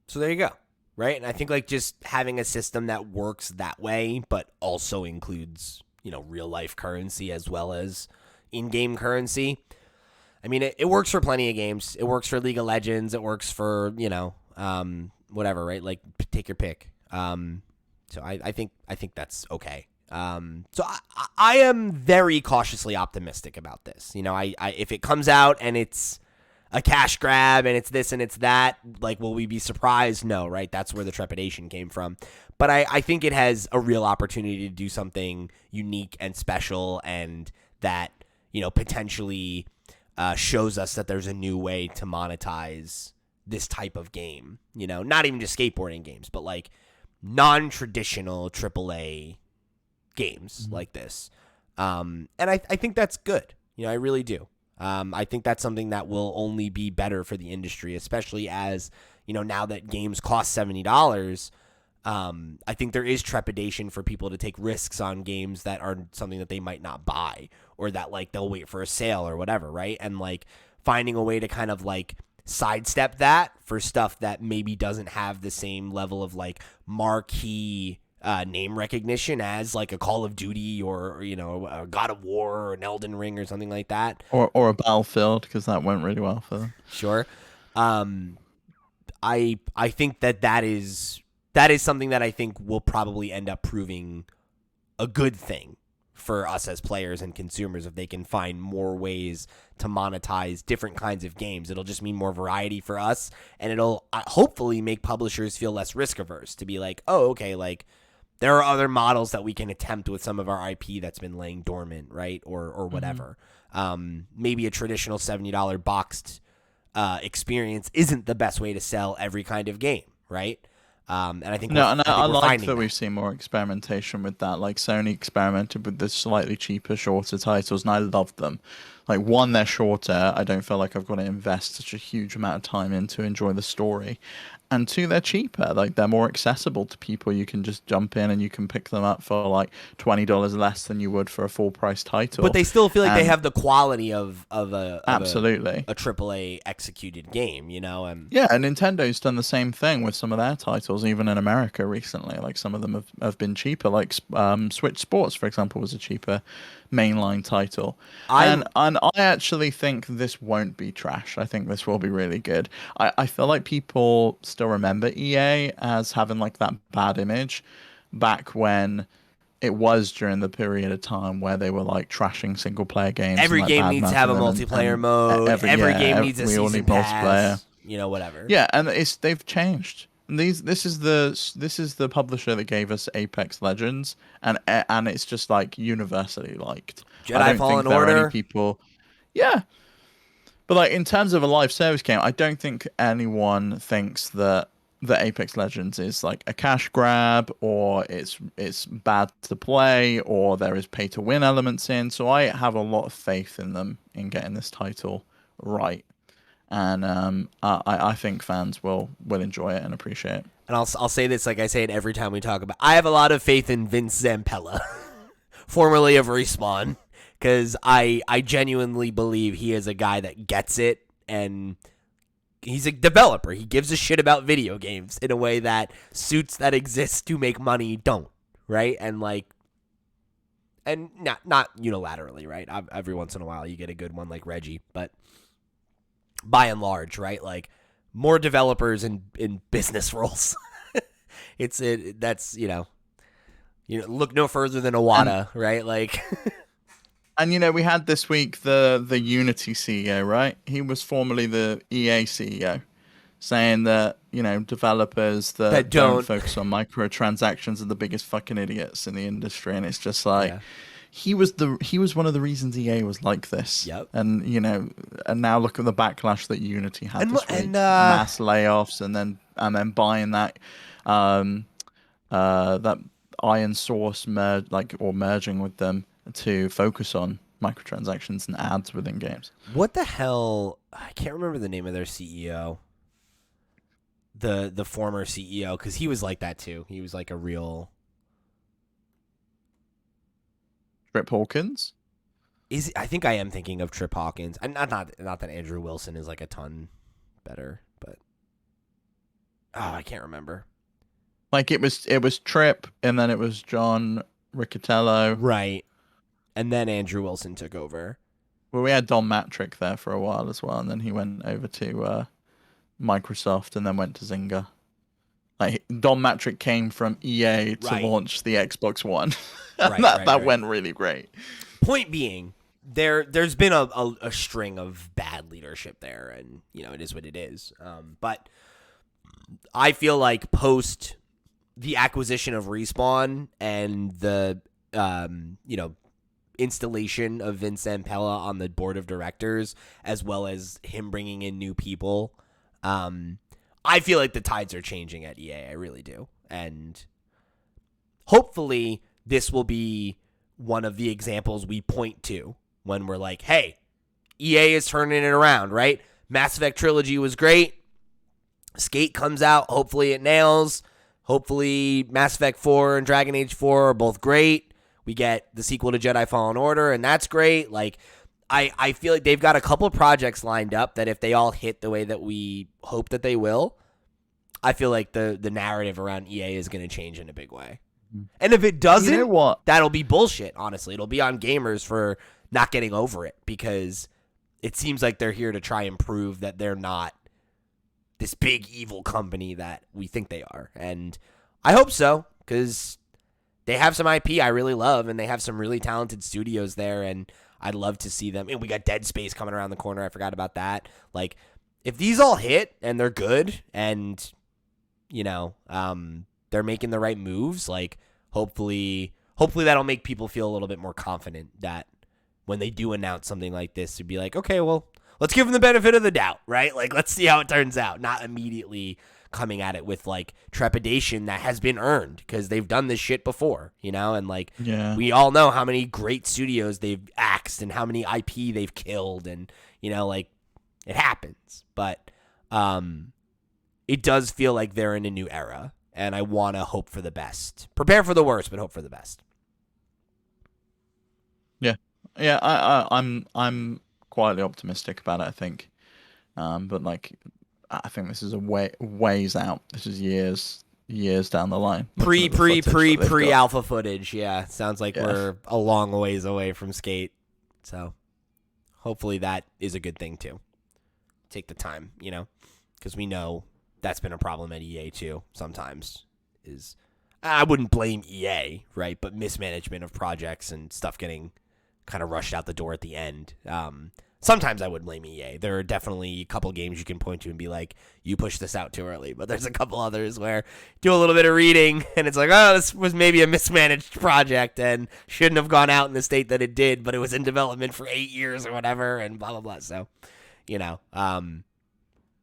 A: So there you go. Right. And I think like just having a system that works that way, but also includes, you know, real life currency as well as in-game currency. I mean, it works for plenty of games. It works for League of Legends. It works for, you know, whatever, right? Like take your pick. So I think that's okay. So I am very cautiously optimistic about this. You know, I if it comes out and it's a cash grab and it's this and it's that, like, will we be surprised? No, right? That's where the trepidation came from. But I think it has a real opportunity to do something unique and special, and that, you know, potentially shows us that there's a new way to monetize this type of game. You know, not even just skateboarding games, but like non-traditional AAA games like this. And I think that's good. You know, I really do. I think that's something that will only be better for the industry, especially as, you know, now that games cost $70, I think there is trepidation for people to take risks on games that are something that they might not buy, or that like they'll wait for a sale or whatever, right? And like finding a way to kind of like sidestep that for stuff that maybe doesn't have the same level of like marquee name recognition as like a Call of Duty or you know, a God of War or an Elden Ring or something like that,
B: or a Battlefield, because that went really well for them.
A: Sure. I think that is something that I think will probably end up proving a good thing for us as players and consumers if they can find more ways to monetize different kinds of games. It'll just mean more variety for us, and it'll hopefully make publishers feel less risk averse to be like, oh, okay, like there are other models that we can attempt with some of our IP that's been laying dormant, right? Or whatever. Maybe a traditional $70 boxed experience isn't the best way to sell every kind of game, right? And I think
B: I like that we've seen more experimentation with that. Like Sony experimented with the slightly cheaper, shorter titles, and I loved them. Like, one, they're shorter. I don't feel like I've got to invest such a huge amount of time in to enjoy the story. And two, they're cheaper. Like, they're more accessible to people. You can just jump in and you can pick them up for like $20 less than you would for a full price title.
A: But they still feel like they have the quality of
B: absolutely
A: a AAA executed game, you know? And
B: yeah, and Nintendo's done the same thing with some of their titles, even in America recently. Like, some of them have been cheaper. Like Switch Sports, for example, was a cheaper mainline title. And I actually think this won't be trash. I think this will be really good. I feel like people still remember EA as having like that bad image back when it was during the period of time where they were like trashing single player games.
A: Every
B: like
A: game needs to have a multiplayer mode. Every game needs a season pass. Multiplayer. You know, whatever.
B: Yeah, and they've changed. And this is the publisher that gave us Apex Legends, and it's just like universally liked.
A: Jedi Fallen Order.
B: Any people, yeah. But like in terms of a live service game, I don't think anyone thinks that that Apex Legends is like a cash grab, or it's bad to play, or there is pay to win elements in. So I have a lot of faith in them in getting this title right, and I think fans will enjoy it and appreciate it.
A: And I'll say this like I say it every time we talk about. I have a lot of faith in Vince Zampella, formerly of Respawn, because I genuinely believe he is a guy that gets it, and he's a developer. He gives a shit about video games in a way that suits that exist to make money don't, right? And not unilaterally, right? Every once in a while you get a good one like Reggie, but by and large, right? Like more developers in business roles. That's look no further than Iwata, right? Like.
B: And we had this week the Unity CEO, right? He was formerly the EA CEO, saying that developers that don't focus on microtransactions are the biggest fucking idiots in the industry, and it's just like he was one of the reasons EA was like this.
A: Yep.
B: And and now look at the backlash that Unity had this week, mass layoffs, and then buying that that Iron Source merging with them to focus on microtransactions and ads within games.
A: What the hell? I can't remember the name of their CEO. The former CEO, because he was like that too. He was like a real
B: Trip Hawkins.
A: I think I am thinking of Trip Hawkins. And not that Andrew Wilson is like a ton better, but I can't remember.
B: Like it was Trip, and then it was John Riccatello,
A: right? And then Andrew Wilson took over.
B: Well, we had Don Matrick there for a while as well, and then he went over to Microsoft, and then went to Zynga. Like Don Matrick came from EA to launch the Xbox One, and that went really great.
A: Point being, there's been a string of bad leadership there, and it is what it is. But I feel like post the acquisition of Respawn and the installation of Vince Zampella on the board of directors, as well as him bringing in new people, I feel like the tides are changing at EA. I really do. And hopefully this will be one of the examples we point to when we're like, hey, EA is turning it around, right? Mass Effect Trilogy was great. Skate comes out. Hopefully it nails. Hopefully Mass Effect 4 and Dragon Age 4 are both great. We get the sequel to Jedi Fallen Order, and that's great. Like, I feel like they've got a couple of projects lined up that if they all hit the way that we hope that they will, I feel like the narrative around EA is going to change in a big way. And if it doesn't, that'll be bullshit, honestly. It'll be on gamers for not getting over it, because it seems like they're here to try and prove that they're not this big evil company that we think they are. And I hope so, because they have some IP I really love, and they have some really talented studios there, and I'd love to see them. And we got Dead Space coming around the corner. I forgot about that. Like, if these all hit and they're good and, they're making the right moves, like, hopefully that'll make people feel a little bit more confident that when they do announce something like this, to be like, okay, well, let's give them the benefit of the doubt, right? Like, let's see how it turns out. Not immediately coming at it with, like, trepidation that has been earned, because they've done this shit before, and, like, we all know how many great studios they've axed and how many IP they've killed, and, like, it happens. But it does feel like they're in a new era, and I want to hope for the best. Prepare for the worst, but hope for the best.
B: Yeah, I'm quietly optimistic about it, I think. But like, I think this is a ways out. This is years down the line.
A: Pre alpha footage. Yeah, sounds like we're a long ways away from Skate. So hopefully that is a good thing too. Take the time, because we know that's been a problem at EA too. Sometimes I wouldn't blame EA, right? But mismanagement of projects and stuff getting kind of rushed out the door at the end. Sometimes I would blame EA. There are definitely a couple games you can point to and be like, you pushed this out too early. But there's a couple others where do a little bit of reading and it's like, oh, this was maybe a mismanaged project and shouldn't have gone out in the state that it did, but it was in development for 8 years or whatever and blah, blah, blah. So,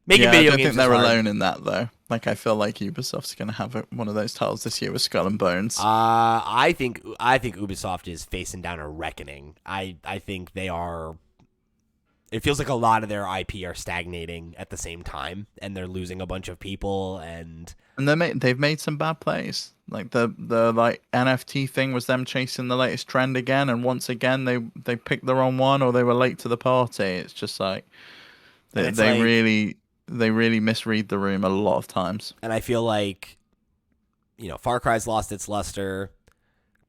A: Making
B: Yeah, I
A: video
B: don't
A: games
B: think they're
A: is hard.
B: alone in that though. Like, I feel like Ubisoft's gonna have one of those titles this year with Skull and Bones.
A: I think Ubisoft is facing down a reckoning. I think they are. It feels like a lot of their IP are stagnating at the same time, and they're losing a bunch of people. And
B: they've made some bad plays. Like the like NFT thing was them chasing the latest trend again, and once again they picked the wrong one or they were late to the party. It's just like
A: and
B: they
A: it's
B: they
A: like,
B: really they really misread the room a lot of times.
A: and I feel like, Far Cry's lost its luster.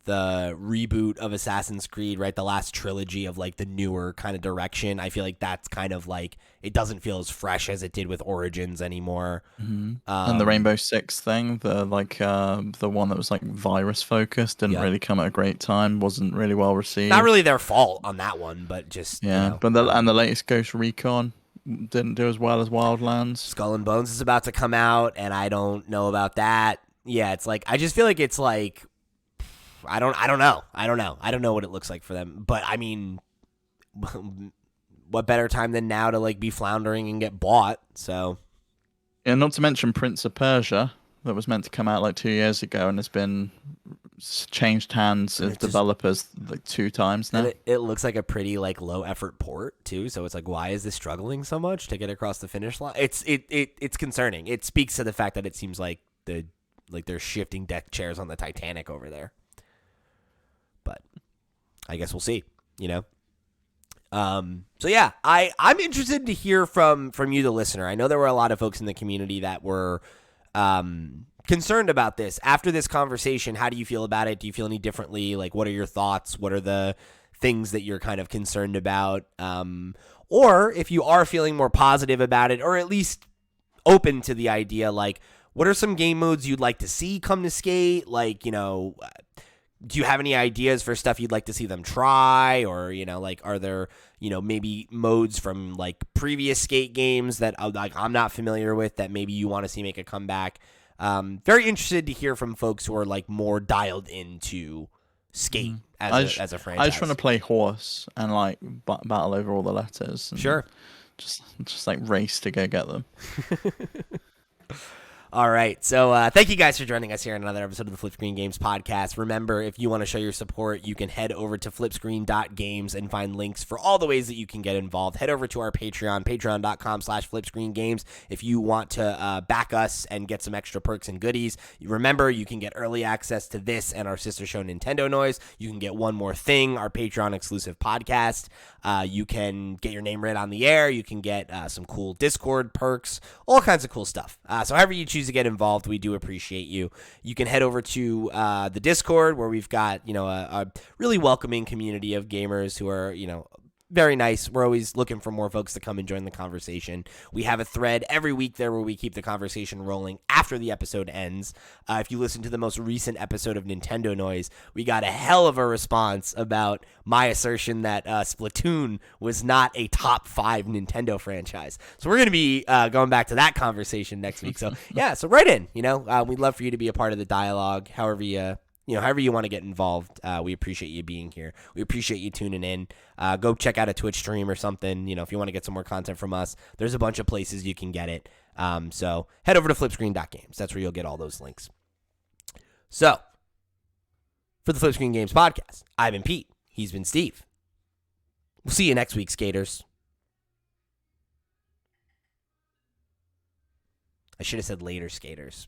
A: The reboot of Assassin's Creed, right? The last trilogy of like the newer kind of direction. I feel like that's kind of like, it doesn't feel as fresh as it did with Origins anymore.
B: Mm-hmm. And the Rainbow Six thing, the one that was like virus focused, didn't really come at a great time. Wasn't really well received.
A: Not really their fault on that one, but just
B: But the latest Ghost Recon didn't do as well as Wildlands.
A: Skull and Bones is about to come out, and I don't know about that. Yeah, it's like, I just feel like it's like, I don't know. I don't know what it looks like for them. But I mean, what better time than now to like be floundering and get bought? So,
B: and not to mention Prince of Persia, that was meant to come out like 2 years ago and has been changed hands of developers like 2 times now.
A: And it looks like a pretty like low effort port too. So it's like, why is this struggling so much to get across the finish line? It's concerning. It speaks to the fact that it seems like they're shifting deck chairs on the Titanic over there. But I guess we'll see, So yeah, I'm interested to hear from you, the listener. I know there were a lot of folks in the community that were concerned about this. After this conversation, how do you feel about it? Do you feel any differently? Like, what are your thoughts? What are the things that you're kind of concerned about? Or if you are feeling more positive about it, or at least open to the idea, like, what are some game modes you'd like to see come to Skate? Like, do you have any ideas for stuff you'd like to see them try? Or, like, are there, maybe modes from like previous Skate games that like I'm not familiar with that maybe you want to see make a comeback? Very interested to hear from folks who are like more dialed into Skate as a franchise.
B: I just want to play horse and like battle over all the letters. And
A: sure.
B: Just like race to go get them.
A: All right. So thank you guys for joining us here on another episode of the FlipScreen Games podcast. Remember, if you want to show your support, you can head over to flipscreen.games and find links for all the ways that you can get involved. Head over to our Patreon, patreon.com/FlipScreenGames. If you want to back us and get some extra perks and goodies, remember, you can get early access to this and our sister show, Nintendo Noise. You can get One More Thing, our Patreon exclusive podcast. You can get your name read on the air. You can get some cool Discord perks, all kinds of cool stuff. So however you choose to get involved, we do appreciate you. You can head over to the Discord, where we've got a really welcoming community of gamers who are very nice. We're always looking for more folks to come and join the conversation. We have a thread every week there where we keep the conversation rolling after the episode ends. If you listen to the most recent episode of Nintendo Noise, we got a hell of a response about my assertion that Splatoon was not a top 5 Nintendo franchise. So we're going to be going back to that conversation next week. So yeah, so write in. We'd love for you to be a part of the dialogue, however you want to get involved. We appreciate you being here. We appreciate you tuning in. Go check out a Twitch stream or something. If you want to get some more content from us, there's a bunch of places you can get it. So head over to flipscreen.games. That's where you'll get all those links. So for the FlipScreen Games podcast, I've been Pete. He's been Steve. We'll see you next week, skaters. I should have said later, skaters.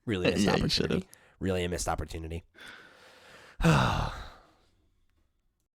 A: Really missed opportunity. Really a missed opportunity.